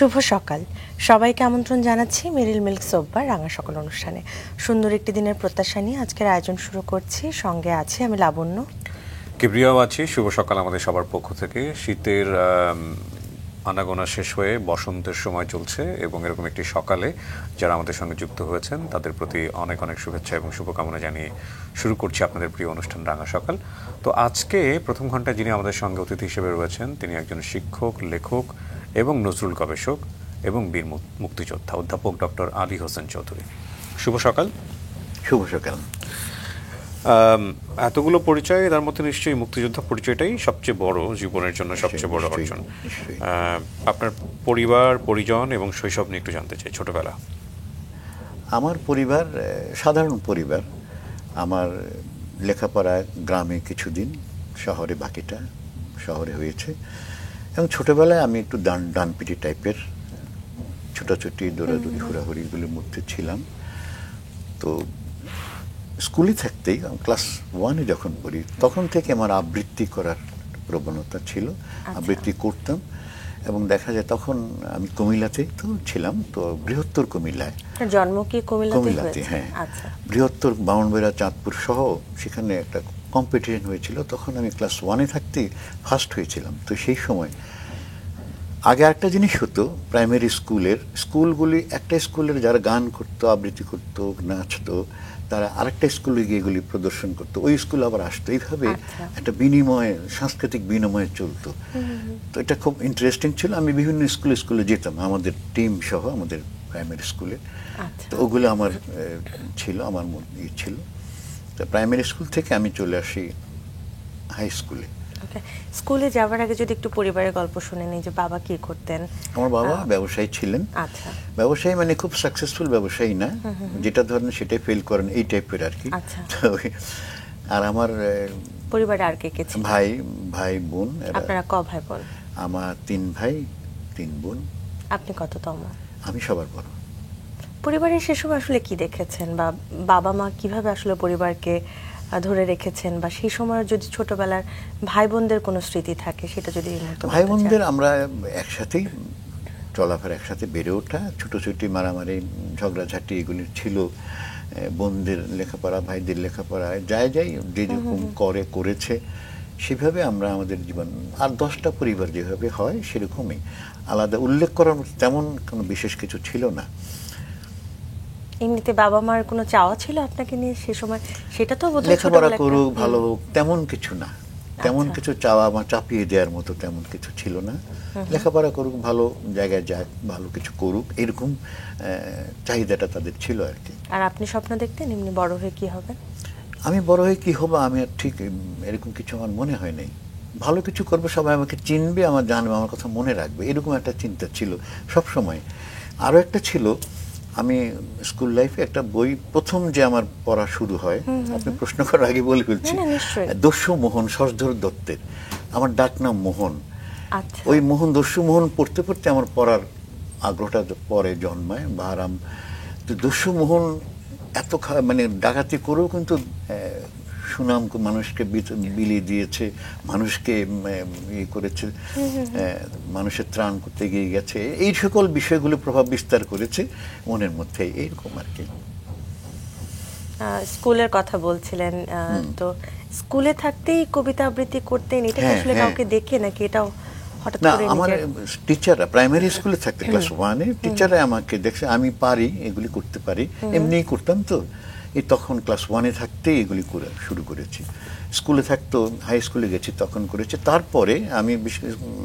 শুভ সকাল সবাইকে আমন্ত্রণ জানাচ্ছি মেরিল মিল্ক সোপবার রাঙা সকাল অনুষ্ঠানে। সুন্দর একটি দিনের প্রত্যাশা নিয়ে আজকের আয়োজন শুরু করছি। সঙ্গে আছি আমি লাবণ্য, কিবরিয়াও আছি। শুভ সকাল আমাদের সবার পক্ষ থেকে। শীতের আনাগোনা শেষ হয়ে বসন্তের সময় চলছে এবং এরকম একটি সকালে যারা আমাদের সঙ্গে যুক্ত হয়েছেন তাদের প্রতি অনেক অনেক শুভেচ্ছা এবং শুভকামনা জানিয়ে শুরু করছি আপনাদের প্রিয় অনুষ্ঠান রাঙা সকাল। তো আজকে প্রথম ঘন্টায় যিনি আমাদের সঙ্গে অতিথি হিসেবে রয়েছেন তিনি একজন শিক্ষক, লেখক এবং নজরুল গবেষক এবং বীর মুক্তিযোদ্ধা অধ্যাপক ডক্টর আলী হোসেন চৌধুরী। শুভ সকাল। শুভ সকাল। এতগুলো পরিচয়, তার মধ্যে নিশ্চয়ই মুক্তিযোদ্ধা পরিচয়টাই সবচেয়ে বড়, জীবনের জন্য সবচেয়ে বড় অর্জন। আপনার পরিবার, পরিজন এবং শৈশব নিয়ে একটু জানতে চাই। ছোটবেলা আমার পরিবার সাধারণ পরিবার। আমার লেখাপড়া গ্রামে কিছুদিন, শহরে বাকিটা শহরে হয়েছে। এবং ছোটবেলায় আমি একটু ডানপিটি টাইপের, ছোটাছুটি, দৌড়াদৌড়ি, হুড়াহুড়িগুলির মধ্যে ছিলাম। তো স্কুলে থাকতেই ক্লাস 1-এ যখন পড়ি তখন থেকে আমার আবৃত্তি করার প্রবণতা ছিল। আবৃত্তি করতাম এবং দেখা যায় তখন আমি কুমিল্লাতেই তো ছিলাম, তো বৃহত্তর কুমিল্লায়। জন্ম কি কুমিল্লাতে? হ্যাঁ, বৃহত্তর বামনবাড়িয়া, চাঁদপুর সহ সেখানে একটা কম্পিটিশন হয়েছিল। তখন আমি ক্লাস 1-এ থাকতেই ফার্স্ট হয়েছিলাম। তো সেই সময় আগে একটা জিনিস হতো, প্রাইমারি স্কুলগুলি, একটা স্কুলের যারা গান করতো, আবৃত্তি করতো, নাচতো, তারা আরেকটা স্কুলে গিয়ে এগুলি প্রদর্শন করতো, ওই স্কুল আবার আসতো। এইভাবে একটা বিনিময়, সাংস্কৃতিক বিনিময় চলতো। তো এটা খুব ইন্টারেস্টিং ছিল। আমি বিভিন্ন স্কুলে যেতাম আমাদের টিম সহ, আমাদের প্রাইমারি স্কুলে। তো ওগুলো আমার ছিল, আমার ছিল। তো প্রাইমারি স্কুল থেকে আমি চলে আসি হাই স্কুলে। স্কুলে যাওয়ার আগে যদি একটু পরিবারের গল্প শুনে নিই, যে বাবা কি করতেন? আমার বাবা ব্যবসায়ী ছিলেন। আচ্ছা। ব্যবসায়ী মানে খুব সাকসেসফুল ব্যবসায়ী না, যেটা ধরেন সেটাই ফেল করেন, এই টাইপের আর কি। আর আমার পরিবারে আর কে কে ছিল? ভাই বোন। আপনারা ক ভাই বোন? আমার 3 ভাই 3 বোন। আপনি কততম? আমি সবার বড়। পরিবারের সে সময় আসলে কি দেখেছেন, বা বাবা মা কিভাবে আসলে পরিবারকে ধরে রেখেছেন, বা সেই সময় যদি ছোটবেলার ভাই বোনদের কোনো স্মৃতি থাকে সেটা যদি। ভাই বোনদের আমরা একসাথেই চলাফেরা, একসাথে বেড়ে ওঠা, ছোটোছুটি, মারামারি, ঝগড়াঝাটি এগুলি ছিল। বোনদের লেখাপড়া, ভাইদের লেখাপড়া, যাই যে যেরকম করেছে সেভাবে আমরা আমাদের জীবন। আর 10টা পরিবার যেভাবে হয় সেরকমই, আলাদা উল্লেখ করার মতো তেমন কোনো বিশেষ কিছু ছিল না। এমনিতে বাবা মার কোনো চাওয়া ছিল আপনাকে নিয়ে সে সময়? সেটা তো বোধহয় লেখাপড়া করুক, ভালো হোক, তেমন কিছু না। তেমন কিছু চাওয়া বা চাপিয়ে দেওয়ার মতো তেমন কিছু ছিল না। লেখাপড়া করুক, ভালো জায়গায় যাক, ভালো কিছু করুক, এরকম চাহিদাটা তাদের ছিল আর কি। আর আপনি স্বপ্ন দেখতেন এমনি বড় হয়ে কি হবেন? আমি বড় হয়ে কি হবো, আমি আর ঠিক এরকম কিছু আমার মনে হয় নাই। ভালো কিছু করবো, সবাই আমাকে চিনবে, আমার জানবে, আমার কথা মনে রাখবে, এরকম একটা চিন্তা ছিল সব সময়। আরও একটা ছিল, আমি স্কুল লাইফে একটা বই প্রথম যে আমার পড়া শুরু হয়, আপনি প্রশ্ন করার আগে বলে ফেলছি, দস্যু মোহন, শশধর দত্তের। আমার ডাক নাম মোহন। ওই দস্যু মোহন পড়তে পড়তে আমার পড়ার আগ্রহটা পরে জন্মায়। বাহারাম তো দস্যু মোহন এত মানে ডাকাতি করেও কিন্তু সুনাম মানুষকে বিলিয়ে দিয়েছে, মানুষকে ইয়ে করেছে, মানুষের ত্রাণ করতে গিয়ে গেছে, এই সকল বিষয়গুলো প্রভাব বিস্তার করেছে মনের মধ্যে, এইরকম আর কি। স্কুলের কথা বলছিলেন, তো স্কুলে থাকতেই কবিতা আবৃত্তি করতেন, এটা আসলে কাউকে দেখে নাকি এটাও হঠাৎ করে? আমার টিচাররা প্রাইমারি স্কুলে থাকতে ক্লাস 1-এ টিচাররা আমাকে দেখছে আমি পারি, এগুলি করতে পারি, এমনিই করতাম। তো এই তখন ক্লাস 1-এ থাকতেই এগুলি শুরু করেছি। স্কুলে থাকতো, হাই স্কুলে গেছি তখন করেছি। তারপরে আমি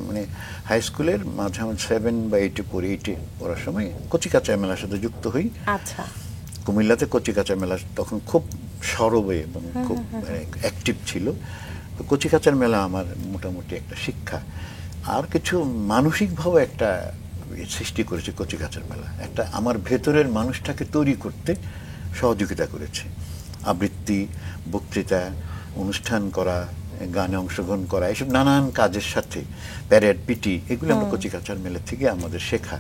মানে হাই স্কুলের মাঝামাঝি 7 বা 8-এ পড়ি। 8-এ পড়ার সময় কচিকাঁচা মেলার সাথে যুক্ত হই। আচ্ছা। কুমিল্লাতে কচিকাঁচা মেলা তখন খুব সরবে এবং খুব অ্যাক্টিভ ছিল। তো কচিকাঁচার মেলা আমার মোটামুটি একটা শিক্ষা, আর কিছু মানসিকভাবে একটা সৃষ্টি করেছে কচিকাঁচার মেলা। একটা আমার ভেতরের মানুষটাকে তৈরি করতে সহযোগিতা করেছে। আবৃত্তি, বক্তৃতা, অনুষ্ঠান করা, গানে অংশগ্রহণ করা, এসব নানান কাজের সাথে প্যারেড, পিটি, এগুলো আমরা কচিকাঁচার মেলা থেকে আমাদের শেখা।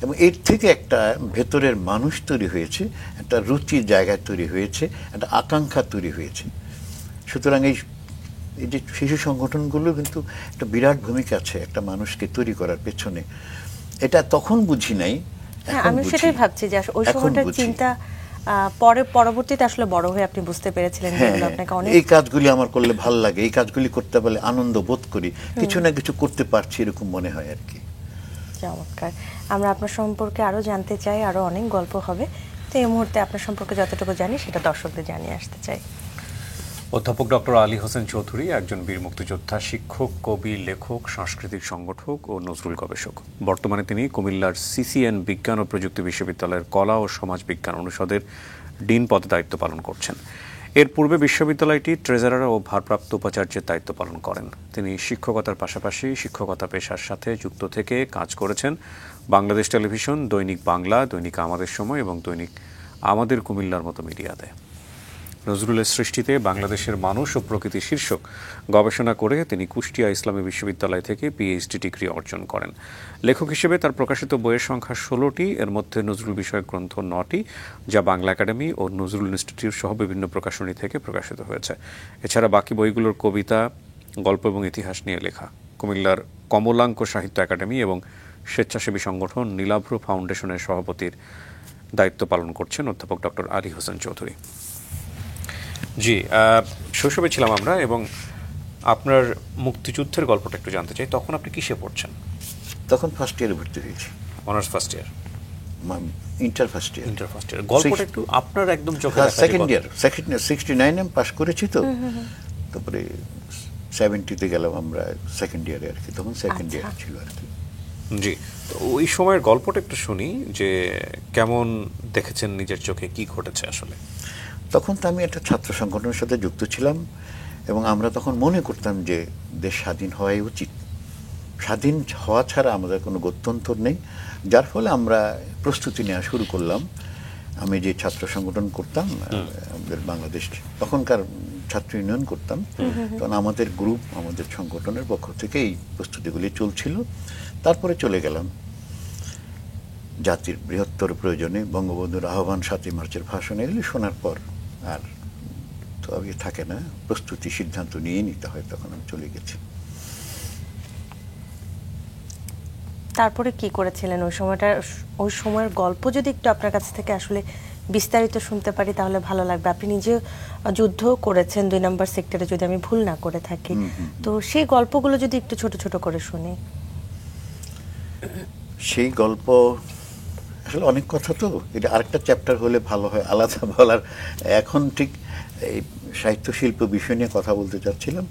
এবং এর থেকে একটা ভেতরের মানুষ তৈরি হয়েছে, একটা রুচির জায়গা তৈরি হয়েছে, একটা আকাঙ্ক্ষা তৈরি হয়েছে। সুতরাং এই যে শিশু সংগঠনগুলো কিন্তু একটা বিরাট ভূমিকা আছে একটা মানুষকে তৈরি করার পেছনে। এটা তখন বুঝি নাই, হ্যাঁ, এখন আমি বুঝি। সেটাই ভাবছি যে ওই এখন সময়টার বুঝি। চিন্তা পরবর্তীতে আসলে বড় হয়ে আপনি বুঝতে পেরেছিলেন হ্যাঁ, যেগুলো আপনাকে অনেক এই কাজগুলি আমার করলে ভাল লাগে, এই কাজগুলি করতে পারলে আনন্দ বোধ করি, কিছু না কিছু করতে পারছি এরকম মনে হয় আর কি। চমৎকার। আমরা আপনার সম্পর্কে আরো জানতে চাই, আরো অনেক গল্প হবে। তো এই মুহূর্তে আপনার সম্পর্কে যতটুকু জানি সেটা দর্শকদের জানিয়ে আসতে চাই। অধ্যাপক ডক্টর আলী হোসেন চৌধুরী একজন বীর মুক্তিযোদ্ধা, শিক্ষক, কবি, লেখক, সাংস্কৃতিক সংগঠক ও নজরুল গবেষক। বর্তমানে তিনি কুমিল্লার সিসিএন বিজ্ঞান ও প্রযুক্তি বিশ্ববিদ্যালয়ের কলা ও সমাজ বিজ্ঞান অনুষদের ডিন পদে দায়িত্ব পালন করছেন। এর পূর্বে বিশ্ববিদ্যালয়টি ট্রেজারার ও ভারপ্রাপ্ত উপাচার্যের দায়িত্ব পালন করেন। তিনি শিক্ষকতার পাশাপাশি শিক্ষকতা পেশার সাথে যুক্ত থেকে কাজ করেছেন বাংলাদেশ টেলিভিশন, দৈনিক বাংলা, দৈনিক আমাদের সময় এবং দৈনিক আমাদের কুমিল্লার মতো মিডিয়াতে। নজরুলের সৃষ্টিতে বাংলাদেশের মানুষ ও প্রকৃতি শীর্ষক গবেষণা করে তিনি কুষ্টিয়া ইসলামী বিশ্ববিদ্যালয় থেকে পিএইচডি ডিগ্রি অর্জন করেন। লেখক হিসেবে তার প্রকাশিত বইয়ের সংখ্যা 16টি, এর মধ্যে নজরুল বিষয়ক গ্রন্থ 9টি, যা বাংলা একাডেমি ও নজরুল ইনস্টিটিউট সহ বিভিন্ন প্রকাশনী থেকে প্রকাশিত হয়েছে। এছাড়া বাকি বইগুলোর কবিতা, গল্প এবং ইতিহাস নিয়ে লেখা। কুমিল্লার কমলাঙ্ক সাহিত্য একাডেমি এবং স্বেচ্ছাসেবী সংগঠন নীলাভ্র ফাউন্ডেশনের সভাপতির দায়িত্ব পালন করছেন অধ্যাপক ডক্টর আলী হোসেন চৌধুরী। জি, শৈশবে ছিলাম আমরা, এবং আপনার মুক্তিযুদ্ধের গল্পটা একটু জানতে চাই। তখন আপনি কিসে পড়ছেন? তখন ফার্স্ট ইয়ারে ভর্তি হয়েছি, honours first year, inter first year. Inter first year. গল্পটা একটু আপনার একদম চোখে দেখা সেকেন্ড ইয়ার, 69 আমি পাস করেছি, তো তারপরে 70-তে গেলাম আমরা সেকেন্ড ইয়ারে আর কি, তখন সেকেন্ড ইয়ার ছিল আর কি। জি, তো ওই সময়ের গল্পটা একটু শুনি, যে কেমন দেখেছেন নিজের চোখে, কি ঘটেছে আসলে। তখন তো আমি একটা ছাত্র সংগঠনের সাথে যুক্ত ছিলাম, এবং আমরা তখন মনে করতাম যে দেশ স্বাধীন হওয়াই উচিত, স্বাধীন হওয়া ছাড়া আমাদের কোনো গত্যন্তর নেই। যার ফলে আমরা প্রস্তুতি নেওয়া শুরু করলাম। আমি যে ছাত্র সংগঠন করতাম, আমাদের বাংলাদেশ তখনকার ছাত্র ইউনিয়ন করতাম, তখন আমাদের গ্রুপ, আমাদের সংগঠনের পক্ষ থেকে এই প্রস্তুতিগুলি চলছিল। তারপরে চলে গেলাম জাতির বৃহত্তর প্রয়োজনে, বঙ্গবন্ধুর আহ্বান, 7ই মার্চের ভাষণ, এগুলি শোনার পর আর তো আমি থাকে না, প্রস্তুতি সিদ্ধান্ত নিয়ে নিতে হয়, তখন আমি চলে গেছি। তারপরে কি করেছিলেন ওই সময়টা, ওই সময়ের গল্প যদি একটু আপনার কাছ থেকে আসলে বিস্তারিত শুনতে পারি তাহলে ভালো লাগবে। আপনি নিজে যুদ্ধ করেছেন 2 নম্বর সেক্টরে, যদি আমি ভুল না করে থাকি। তো সেই গল্পগুলো যদি একটু ছোট ছোট করে শুনি। সেই গল্প আসলে অনেক কথা, তো এটা আরেকটা চ্যাপ্টার হলে ভালো হয়, আলাদা বলার। এখন ঠিক এই সাহিত্য শিল্প বিষয় নিয়ে কথা বলতে চাচ্ছিলাম,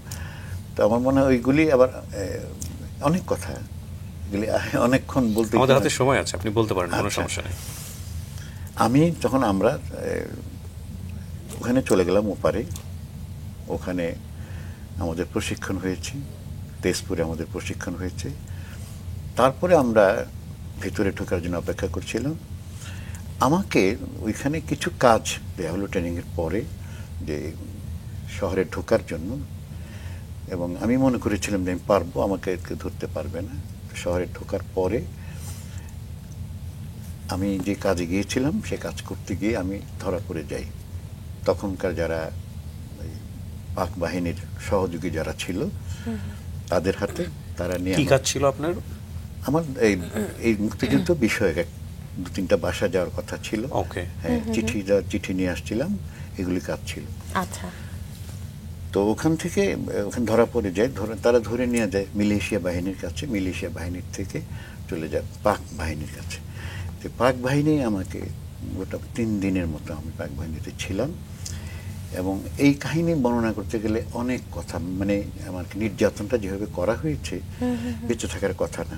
তো আমার মনে হয় ওইগুলি আবার অনেক কথা, এগুলি অনেকক্ষণ বলতে। আমাদের হাতে সময় আছে, আপনি বলতে পারেন, কোনো আচ্ছা। সমস্যা নেই। আমি তখন আমরা ওখানে চলে গেলাম ওপারে, ওখানে আমাদের প্রশিক্ষণ হয়েছে, তেজপুরে আমাদের প্রশিক্ষণ হয়েছে। তারপরে আমরা ভেতরে ঢোকার জন্য অপেক্ষা করছিলাম। আমাকে ওইখানে কিছু কাজ দেওয়া হলো ট্রেনিংয়ের পরে, যে শহরে ঢোকার জন্য, এবং আমি মনে করেছিলাম যে আমি পারবো, আমাকে কেউ ধরতে পারবে না। শহরে ঢোকার পরে আমি যে কাজে গিয়েছিলাম, সে কাজ করতে গিয়ে আমি ধরা পড়ে যাই। তখনকার যারা পাক বাহিনীর সহযোগী যারা ছিল তাদের হাতে, তারা নিয়ে কি কাজ ছিল আপনার? আমার এই মুক্তিযুদ্ধ বিষয়ক 2-3টা বাসা যাওয়ার কথা ছিল। ওকে। হ্যাঁ, চিঠি নিয়ে আসছিলাম, এগুলি কাজ ছিল। আচ্ছা। তো ওখান থেকে ওখানে ধরা পড়ে যায়, তারা ধরে নিয়ে যায় মিলিশিয়া বাহিনীর কাছে, মিলিশিয়া বাহিনীর থেকে চলে যায় পাক বাহিনীর কাছে। তো পাক বাহিনী আমাকে গোটা 3 দিনের মতো আমি পাক বাহিনীতে ছিলাম, এবং এই কাহিনী বর্ণনা করতে গেলে অনেক কথা, মানে আমার নির্যাতনটা যেভাবে করা হয়েছে, বেঁচে থাকার কথা না,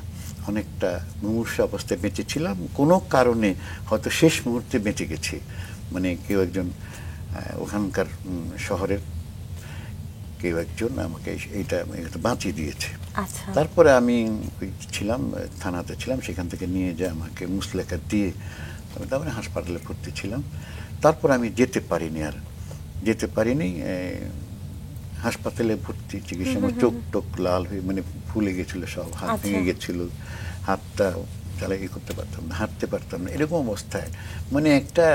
অনেকটা মুমূর্ষ অবস্থায় বেঁচে ছিলাম, কোনো কারণে হয়তো শেষ মুহূর্তে বেঁচে গেছি। মানে কেউ একজন ওখানকার শহরের কেউ একজন আমাকে এইটা বাঁচিয়ে দিয়েছে। আচ্ছা। তারপরে আমি ছিলাম থানাতে ছিলাম, সেখান থেকে নিয়ে যায় আমাকে মুসলেখা দিয়ে, তারপরে হাসপাতালে ভর্তি ছিলাম। তারপর আমি যেতে পারিনি। হাসপাতালে ভর্তি চিকিৎসা, আমার চোখ টোক লাল হয়ে মানে ফুলে গেছিল সব, হাত ভেঙে গেছিল, হাতটা চালাই করতে পারতাম না, হাঁটতে পারতাম না, এরকম অবস্থায় মানে একটা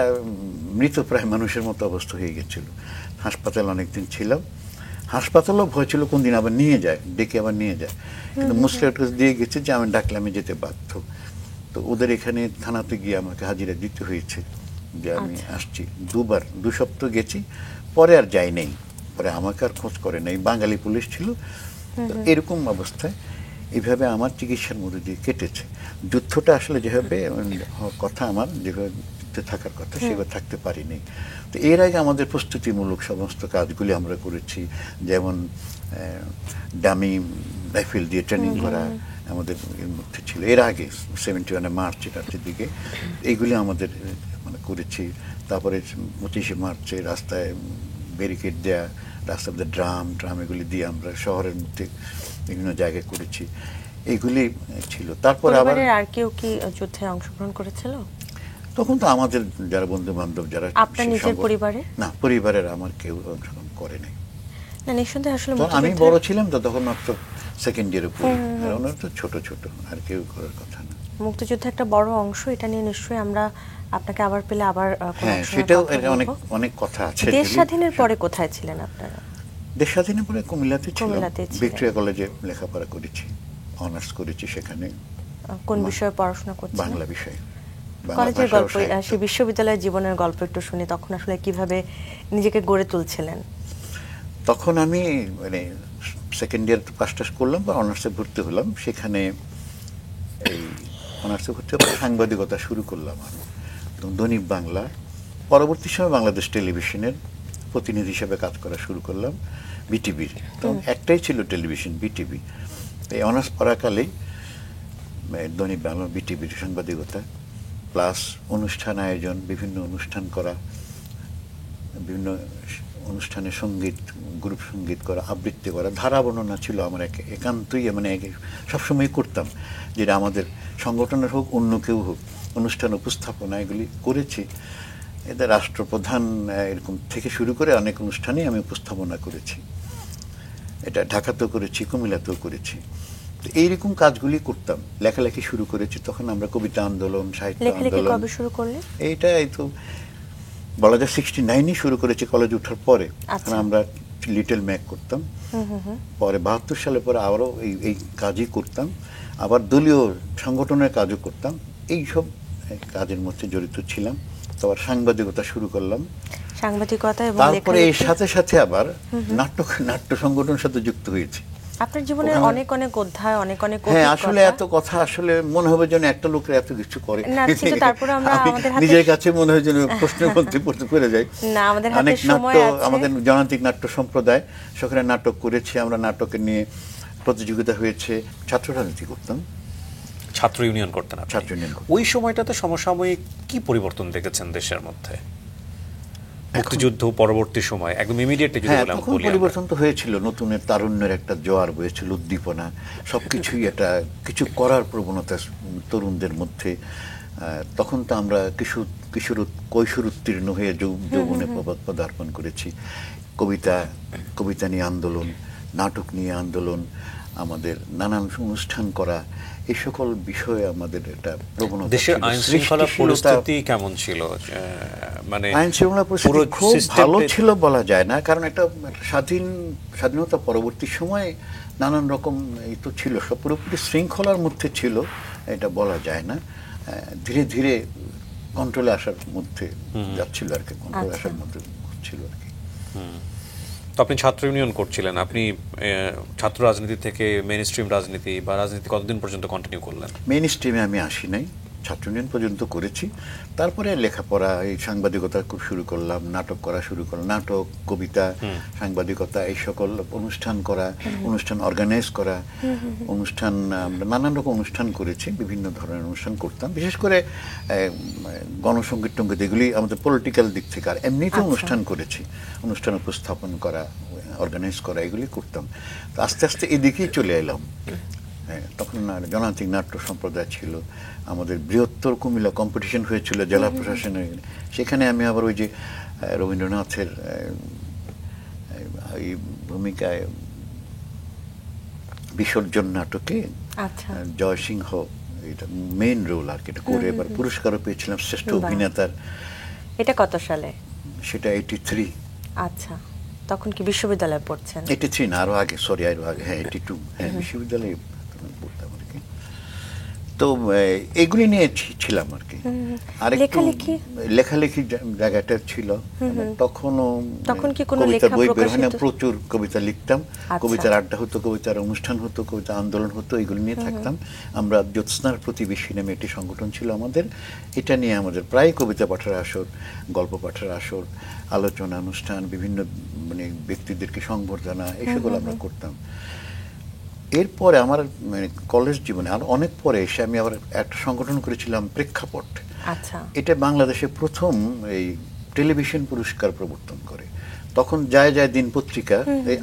মৃতপ্রায় মানুষের মতো অবস্থা হয়ে গেছিল। হাসপাতালে অনেকদিন ছিলাম। হাসপাতালেও ভয় ছিল কোন দিন আবার নিয়ে যায়, ডেকে আবার নিয়ে যায়, কিন্তু মুসলেট দিয়ে গেছে যে আমি ডাকলে আমি যেতে বাধ্য। তো ওদের এখানে থানাতে গিয়ে আমাকে হাজিরা দিতে হয়েছে যে আমি আসছি। 2 সপ্তাহ গেছি, পরে আর যাই নাই, পরে আমাকে আর খোঁজ করে নাই, বাঙালি পুলিশ ছিল। তো এরকম অবস্থায় এইভাবে আমার চিকিৎসার মধ্যে দিয়ে কেটেছে। যুদ্ধটা আসলে যেভাবে কথা আমার যেভাবে থাকার কথা সেভাবে থাকতে পারিনি। তো এর আগে আমাদের প্রস্তুতিমূলক সমস্ত কাজগুলি আমরা করেছি, যেমন ডামি রাইফেল দিয়ে ট্রেনিং করা আমাদের এর মধ্যে ছিল এর আগে 71 মার্চের দিকে, এইগুলি আমাদের মানে করেছি। তারপরে 25 মার্চে রাস্তায় ব্যারিকেড দেয়া, রাস্তার মধ্যে ড্রাম এগুলি দিয়ে আমরা শহরের মধ্যে বিভিন্ন জায়গায় করেছি, এইগুলি ছিল। তারপরে আবার আর কেউ কি যুদ্ধে অংশগ্রহণ করেছিল তখন? তো আমাদের যারা বন্ধু বান্ধব যারা, আপনার নিজের পরিবারে? না, পরিবারের আমার কেউ অংশগ্রহণ করে নাই। না, নিঃসন্দেহে আসলে আমি বড় ছিলাম তো তখন, মাত্র সেকেন্ড ইয়ারে পড়ি, আর ওনারা তো ছোট আর কেউ করার কথা না। মুক্তিযুদ্ধের একটা বড় অংশ, এটা নিয়ে নিশ্চয়ই আমরা আপনাকে আবার পেলে আবার হ্যাঁ, সেটাও অনেক কথা আছে। দেশ স্বাধীনের পরে কোথায় ছিলেন আপনারা? দেশ স্বাধীনের পরে কুমিল্লাতে ছিলাম, কুমিল্লাতে ছিলেন। ভিক্টোরিয়া কলেজে লেখাপড়া করেছি, অনার্স করেছি সেখানে। কোন বিষয়ে পড়াশোনা করছেন? বাংলা বিষয়ে। বাংলা কলেজের ভাষা ও গল্প, সাহিত্য। সেই বিশ্ববিদ্যালয়ের জীবনের গল্প একটু শুনি। তখন আসলে কিভাবে নিজেকে গড়ে তুলছিলেন? তখন আমি মানে সেকেন্ড ইয়ার পাস টাস করলাম বা অনার্সে ভর্তি হলাম, সেখানে এই অনার্সে ভর্তি হয়ে সাংবাদিকতা শুরু করলাম আমি। তো দৈনিক বাংলা, পরবর্তী সময় বাংলাদেশ টেলিভিশনের প্রতিনিধি হিসেবে কাজ করা শুরু করলাম, বিটিভির। তো একটাই ছিল টেলিভিশন, বিটিভি। এই অনার্স পড়াকালেই দৈনিক বাংলা, বিটিভির সাংবাদিকতা, প্লাস অনুষ্ঠান আয়োজন, বিভিন্ন অনুষ্ঠান করা, বিভিন্ন অনুষ্ঠানে সঙ্গীত, গ্রুপ সঙ্গীত করা, আবৃত্তি করা, ধারা বর্ণনা ছিল আমার একান্তই, মানে সবসময় করতাম, যেটা আমাদের সংগঠনের হোক অন্য কেউ হোক, অনুষ্ঠান উপস্থাপনা এগুলি করেছি। এদের রাষ্ট্রপ্রধান এরকম থেকে শুরু করে অনেক অনুষ্ঠানেই আমি উপস্থাপনা করেছি। এটা ঢাকাতেও করেছি, কুমিল্লাতেও করেছি। তো এইরকম কাজগুলি করতাম। লেখালেখি শুরু করেছি তখন আমরা, কবিতা আন্দোলন, সাহিত্য আন্দোলন। কবে শুরু করলেন? এইটা এই তো বলা যায় 69-ই শুরু করেছি, কলেজ ওঠার পরে। আমরা লিটল ম্যাক করতাম, পরে 72 সালে পরে আবারও এই কাজই করতাম, আবার দলীয় সংগঠনের কাজও করতাম, এইসব কাজের মধ্যে জড়িত ছিলাম। তারপর সাংবাদিকতা শুরু করলাম, সাংবাদিকতা, এবং তারপরে এর সাথে সাথে আবার নাট্য সংগঠনের সাথে যুক্ত হয়েছি। আপনার জীবনের অনেক অধ্যায়, অনেক হ্যাঁ, আসলে এত কথা আসলে মনে হবে যেন একটা লোকের এত কিছু করে না, কিন্তু তারপরে আমরা আমাদের হাতে নিজের কাছে মনে হয় যেন প্রশ্নের মধ্যে পড়ে যাই। না, আমাদের হাতে অনেক সময় নাট্য, আছে। আমাদের জনান্তিক নাট্য সম্প্রদায়, সেখানে নাটক করেছি আমরা, নাটকের নিয়ে প্রতিযোগিতা হয়েছে। ছাত্র রাজনীতি করতাম, ছাত্র ইউনিয়ন করতেন আপনি। ছাত্র ইউনিয়ন করতাম। ওই সময়টাতে সমসাময়িক কি পরিবর্তন দেখেছেন দেশের মধ্যে, মুক্তিযুদ্ধ পরবর্তী সময় একদম ইমিডিয়েটলি যদি হ্যাঁ, বলি তখন পরিবর্তন তো হয়েছিল, নতুনের তারুণ্যের একটা জোয়ার বয়েছিল, উদ্দীপনা, সবকিছুই একটা কিছু করার প্রবণতা তরুণদের মধ্যে। তখন তো আমরা কৈশোর উত্তীর্ণ হয়ে যৌবনে পদার্পণ করেছি। কবিতা নিয়ে আন্দোলন, নাটক নিয়ে আন্দোলন, আমাদের নানান অনুষ্ঠান করা, এই সকল বিষয়ে আমাদের একটা প্রবণতা ছিল। দেশের আইন শৃঙ্খলা পরিস্থিতি কেমন ছিল? মানে আইন শৃঙ্খলা পরিস্থিতি খুব ভালো ছিল বলা যায় না, কারণ একটা স্বাধীনতা পরবর্তী সময়ে নানান রকম এই তো ছিল, সব পুরোপুরি শৃঙ্খলার মধ্যে ছিল এটা বলা যায় না। ধীরে ধীরে কন্ট্রোলে আসার মধ্যে যাচ্ছিল আর কি, কন্ট্রোলে আসার মধ্যে ছিল আর কি। তো আপনি ছাত্র ইউনিয়ন করছিলেন, আপনি ছাত্র রাজনীতি থেকে মেইন স্ট্রিম রাজনীতি বা রাজনীতি কতদিন পর্যন্ত কন্টিনিউ করলেন? মেইন স্ট্রিমে আমি আসি নাই, ছাত্র ইউনিয়ন পর্যন্ত করেছি। তারপরে লেখাপড়া, এই সাংবাদিকতা খুব শুরু করলাম, নাটক করা শুরু করলাম, নাটক, কবিতা, সাংবাদিকতা, এই সকল অনুষ্ঠান করা, অনুষ্ঠান অর্গানাইজ করা, অনুষ্ঠান, আমরা নানান রকম অনুষ্ঠান করেছি, বিভিন্ন ধরনের অনুষ্ঠান করতাম, বিশেষ করে গণসংগীত টঙ্গীত, এগুলি আমাদের পলিটিক্যাল দিক থেকে। আর এমনিতে অনুষ্ঠান করেছি, অনুষ্ঠান উপস্থাপন করা, অর্গানাইজ করা, এগুলি করতাম। তো আস্তে আস্তে এদিকেই চলে এলাম। হ্যাঁ, তখন জনান্তিক নাট্য সম্প্রদায় ছিল, আমাদের বৃহত্তর কুমিল্লা কম্পিটিশন হয়েছিল জেলা প্রশাসনের, সেখানে আমি আবার ওই যে রবীন্দ্রনাথের এই ভূমিকায় বিসর্জন নাটকে জয়সিংহ এটা মেইন রোল আর কি, এটা করে এবার পুরস্কারও পেয়েছিলাম শ্রেষ্ঠ অভিনেতার। এটা কত সালে? সেটা 83। আচ্ছা, তখন কি বিশ্ববিদ্যালয়ে পড়ছেন? 83 না, আরো আগে, সরি, আরো আগে, হ্যাঁ 82, হ্যাঁ বিশ্ববিদ্যালয়ে পড়তাম আর কি। তো এগুলি নিয়ে ছিলাম আর কি। আর একটু লেখালেখি জায়গাটা ছিল। তখন কি কোনো কবিতা লেখা বই বের হয় না, প্রকাশিত? প্রচুর কবিতা লিখতাম। আচ্ছা। কবিতার আড্ডা হতো, কবিতার অনুষ্ঠান হতো, কবিতা আন্দোলন হতো, এগুলো নিয়ে থাকতাম। আমরা জ্যোৎস্নার প্রতিবেশী নামে একটি সংগঠন ছিল আমাদের। এটা নিয়ে আমাদের প্রায় কবিতা পাঠের আসর, গল্প পাঠের আসর, আলোচনা অনুষ্ঠান, বিভিন্ন মানে ব্যক্তিদেরকে সংবর্ধনা, এসবগুলো আমরা করতাম। এরপরে আমার মানে কলেজ জীবনে আর অনেক পরে এসে আমি আবার একটা সংগঠন করেছিলাম, প্রেক্ষাপট। আচ্ছা। এটা বাংলাদেশে প্রথম এই টেলিভিশন পুরস্কার প্রবর্তন করে। তখন যায় যায় দিন পত্রিকা,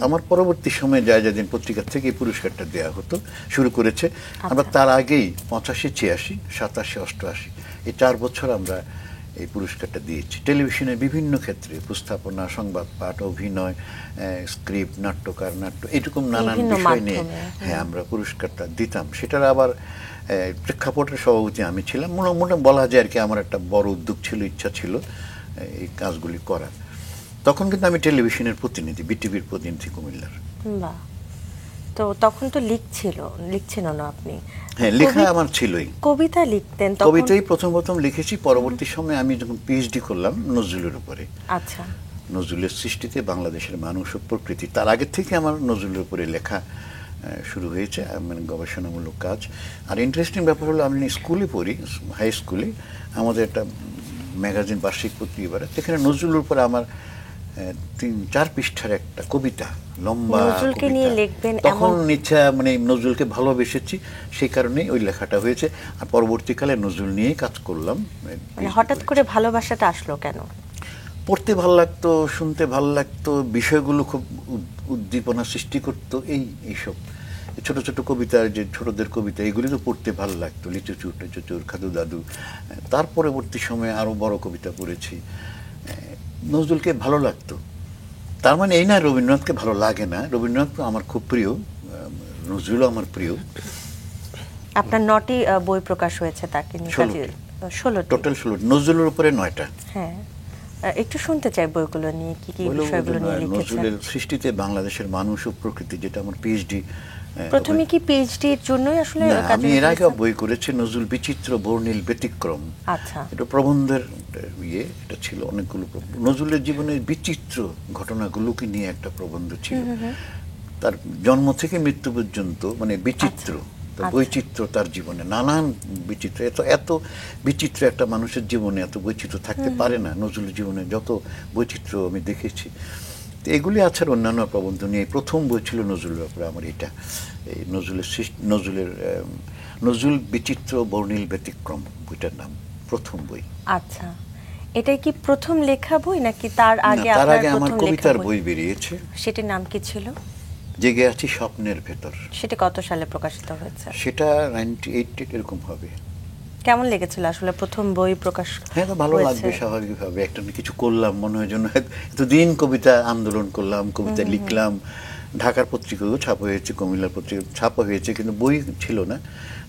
আমার পরবর্তী সময়ে যায় যায় দিন পত্রিকা থেকে এই পুরস্কারটা দেওয়া হতো, শুরু করেছে। আমরা তার আগেই 85, 86, 87, 88 এই 4 বছর আমরা এই পুরস্কারটা দিয়েছি টেলিভিশনের বিভিন্ন ক্ষেত্রে, উপস্থাপনা, সংবাদ পাঠ, অভিনয়, স্ক্রিপ্ট, নাট্যকার, নাট্য, এরকম নানান বিষয় নিয়ে হ্যাঁ আমরা পুরস্কারটা দিতাম। সেটার আবার প্রেক্ষাপটের সভাপতি আমি ছিলাম। মোটামুটি বলা যায় আর কি আমার একটা বড় উদ্যোগ ছিল, ইচ্ছা ছিল এই কাজগুলি করার। তখন কিন্তু আমি টেলিভিশনের প্রতিনিধি, বিটিভির প্রতিনিধি কুমিল্লার। বাহ। তো তখন তো লিখছেন না আপনি? হ্যাঁ, লেখা আমার ছিলই। কবিতা লিখতেন তখন? কবিতাই প্রথম লিখেছি। পরবর্তী সময়ে আমি যখন পিএইচডি করলাম নজরুলের উপরে। আচ্ছা। নজরুলের সৃষ্টিতে বাংলাদেশের মানুষ ও প্রকৃতি, তার আগে থেকে আমার নজরুলের উপরে লেখা শুরু হয়েছে, মানে গবেষণামূলক কাজ। আর ইন্টারেস্টিং ব্যাপার হলো আমি স্কুলে পড়ি, হাই স্কুলে আমাদের একটা ম্যাগাজিন বার্ষিক পত্রিকা, সেখানে নজরুলের উপরে আমার 3-4 পৃষ্ঠার একটা কবিতা, লম্বা নজরুলকে নিয়ে লিখবেন। তখন ইচ্ছা মানে নজরুলকে ভালোবেসেছি, সেই কারণেই ওই লেখাটা হয়েছে। আর পরবর্তীকালে নজরুল নিয়েই কাজ করলাম। মানে হঠাৎ করে ভালোবাসাটা আসলো কেন? পড়তে ভালো লাগতো, শুনতে ভালো লাগতো, বিষয়গুলো খুব উদ্দীপনা সৃষ্টি করতো। এইসব ছোট ছোট কবিতা, যে ছোটদের কবিতা, এগুলি তো পড়তে ভালো লাগতো। লিচু চুর, টেচু চুর, খাদু দাদু। তার পরবর্তী সময়ে আরো বড় কবিতা পড়েছি। নজরুলকে ভালো লাগতো। তার মানে এই না রবীন্দ্রনাথকে ভালো লাগে না, রবীন্দ্রনাথ তো আমার খুব প্রিয়, নজরুলও আমার প্রিয়। আপনার 9টি বই প্রকাশ হয়েছে তাকে নিয়ে? 16টি টোটাল 16, নজরুলের উপরে 9টা। হ্যাঁ, একটু শুনতে চাই বইগুলো নিয়ে কি কি বিষয়গুলো নিয়ে লিখেছেন। নজরুলের সৃষ্টিতে বাংলাদেশের মানুষ ও প্রকৃতি, যেটা আমার পিএইচডি। প্রথমে কি পিএইচডি এর জন্যই আসলে কাজ? আমি এর আগে বই করেছি, নজরুল বিচিত্র বর্ণিল ব্যতিক্রম। আচ্ছা। এটা প্রবন্ধের এটা ছিল, অনেকগুলো নজরুলের জীবনের বিচিত্র ঘটনাগুলোকে নিয়ে একটা প্রবন্ধ ছিল। তার জন্ম থেকে মৃত্যু পর্যন্ত মানে বিচিত্র, বৈচিত্র্য তার জীবনে, নানান বিচিত্র। এত বিচিত্র একটা মানুষের জীবনে এত বৈচিত্র্য থাকতে পারে না। নজরুলের জীবনে যত বৈচিত্র্য আমি দেখেছি, তো এগুলি আছে। অন্যান্য প্রবন্ধ নিয়ে প্রথম বই ছিল নজরুলের উপরে আমার এটা, এই নজরুল বিচিত্র বর্ণিল ব্যতিক্রম বইটার নাম, প্রথম বই। আচ্ছা, এটাই কি প্রথম লেখা বই নাকি তার আগে? তার আগে আমার কবিতার বই বেরিয়েছে। সেটার নাম কি ছিল? জেগে আছি স্বপ্নের ভেতর। সেটা কত সালে প্রকাশিত হয়েছে? সেটা 98 এরকম হবে। কেমন লেগেছিল আসলে প্রথম বই প্রকাশ? হ্যাঁ, তো ভালো লাগবে স্বাভাবিকভাবে। একটা কিছু করলাম মনে হয়, জন্য এতদিন কবিতা আন্দোলন করলাম, কবিতা লিখলাম, ঢাকার পত্রিকাও ছাপা হয়েছে, কুমিল্লার পত্রিকা ছাপা হয়েছে, কিন্তু বই ছিল না।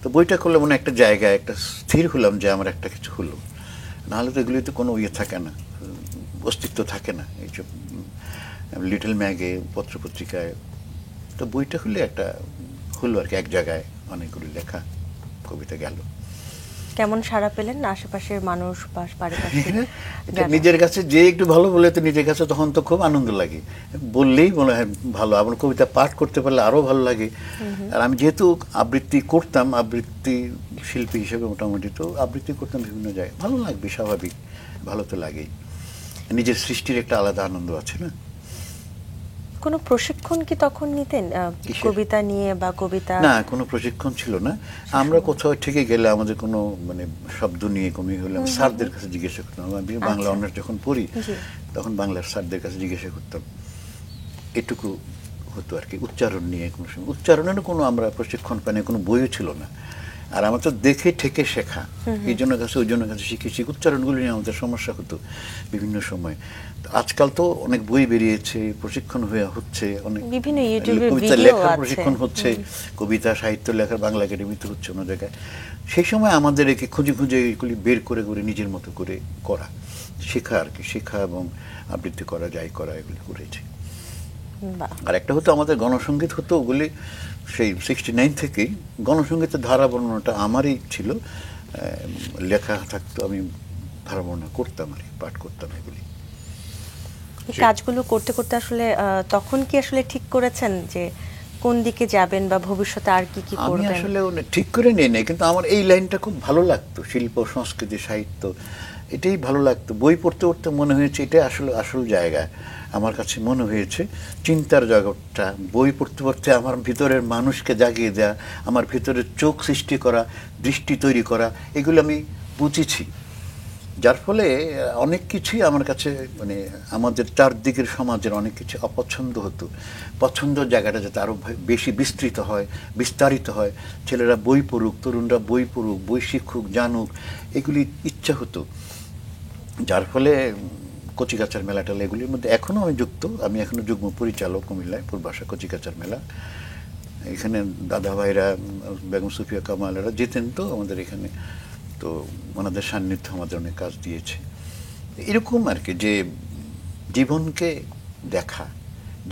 তো বইটা করলে মনে একটা জায়গায় একটা স্থির হলাম যে আমার একটা কিছু হলো। নাহলে তো এগুলিতে কোনো থাকে না, অস্তিত্ব থাকে না এইসব লিটল ম্যাগে, পত্রপত্রিকায়। তো বইটা হলে একটা হলো আর কি, এক জায়গায় অনেকগুলো লেখা কবিতা গেল। কেমন সাড়া পেলেন আশেপাশের মানুষ বা পারিপার্শ্বিক? নিজের কাছে যে একটু ভালো বলে তো নিজের কাছে তখন তো খুব আনন্দ লাগে, বললেই মনে হয় ভালো। আমার কবিতা পাঠ করতে পারলে আরো ভালো লাগে। আর আমি যেহেতু আবৃত্তি করতাম, আবৃত্তি শিল্পী হিসেবে মোটামুটি, তো আবৃত্তি করতাম বিভিন্ন জায়গায়, ভালো লাগবে, স্বাভাবিক, ভালো তো লাগেই। নিজের সৃষ্টির একটা আলাদা আনন্দ আছে না। কোনো প্রশিক্ষণ কি তখন নিতেন কবিতা নিয়ে বা কবিতা? না, কোনো প্রশিক্ষণ ছিল না। আমরা কোথাও থেকে গেলে আমাদের কোনো মানে শব্দ নিয়ে কমে হলে স্যারদের কাছে জিজ্ঞাসা করতাম। আমি বাংলা অনার্স যখন পড়ি তখন বাংলার স্যারদের কাছে জিজ্ঞাসা করতাম, এটুকু হতো আর কি। উচ্চারণ নিয়ে কোনো সময়, উচ্চারণের কোনো আমরা প্রশিক্ষণ পাই না, কোনো বইও ছিল না। আর আমার তো দেখে ঠেকে শেখা, এই জন্য কাছে ওই জন্য কাছে শিখেছি। উচ্চারণগুলো নিয়ে আমাদের সমস্যা হতো বিভিন্ন সময়। আজকাল তো অনেক বই বেরিয়েছে, প্রশিক্ষণ হচ্ছে, অনেক বিভিন্ন ইউটিউবে কবিতা ভিডিও লেখার আছে, প্রশিক্ষণ হচ্ছে, কবিতা সাহিত্য লেখার বাংলা একাডেমিতে হচ্ছে, অন্য জায়গায়। সেই সময় আমাদের একে খুঁজে খুঁজে এগুলি বের করে করে নিজের মতো করে করা, শেখা আর কি, শেখা এবং আবৃত্তি করা, যাই করা, এগুলি করেছি। বাহ। আর একটা হতো আমাদের গণসংগীত হতো, ওগুলি সেই 69 থেকেই গণসংগীতের ধারা বর্ণনাটা আমারই ছিল। লেখা থাকতো, আমি ধারা বর্ণনা করতাম আর কি, পাঠ করতাম এগুলি। এই কাজগুলো করতে করতে আসলে তখন কি আসলে ঠিক করেছেন যে কোন দিকে যাবেন বা ভবিষ্যতে আর কি কি আমি করবেন? আসলে ঠিক করে নিই নাই, কিন্তু আমার এই লাইনটা খুব ভালো লাগতো, শিল্প সংস্কৃতি সাহিত্য, এটাই ভালো লাগতো। বই পড়তে পড়তে মনে হয়েছে এটাই আসলে আসল জায়গা আমার কাছে মনে হয়েছে, চিন্তার জগৎটা। বই পড়তে পড়তে আমার ভিতরের মানুষকে জাগিয়ে দেওয়া, আমার ভিতরের চোখ সৃষ্টি করা, দৃষ্টি তৈরি করা, এগুলো আমি বুঝেছি। যার ফলে অনেক কিছুই আমার কাছে মানে আমাদের চারদিকের সমাজের অনেক কিছু অপছন্দ হতো, পছন্দের জায়গাটা যাতে আরও বেশি বিস্তৃত হয়, বিস্তারিত হয়, ছেলেরা বই পড়ুক, তরুণরা বই পড়ুক, বই শিখুক, জানুক, এগুলি ইচ্ছা হতো। যার ফলে কচিকাচার মেলা টেলা এগুলির মধ্যে এখনও আমি যুক্ত। আমি এখনও যুগ্ম পরিচালক কুমিল্লায় পূর্বাশা কচিকাচার মেলা। এখানে দাদা ভাইরা, বেগম সুফিয়া কামালেরা যেতেন তো আমাদের এখানে, তো ওনাদের সান্নিধ্য আমাদের অনেক কাজ দিয়েছে। এরকম আর কি, যে জীবনকে দেখা,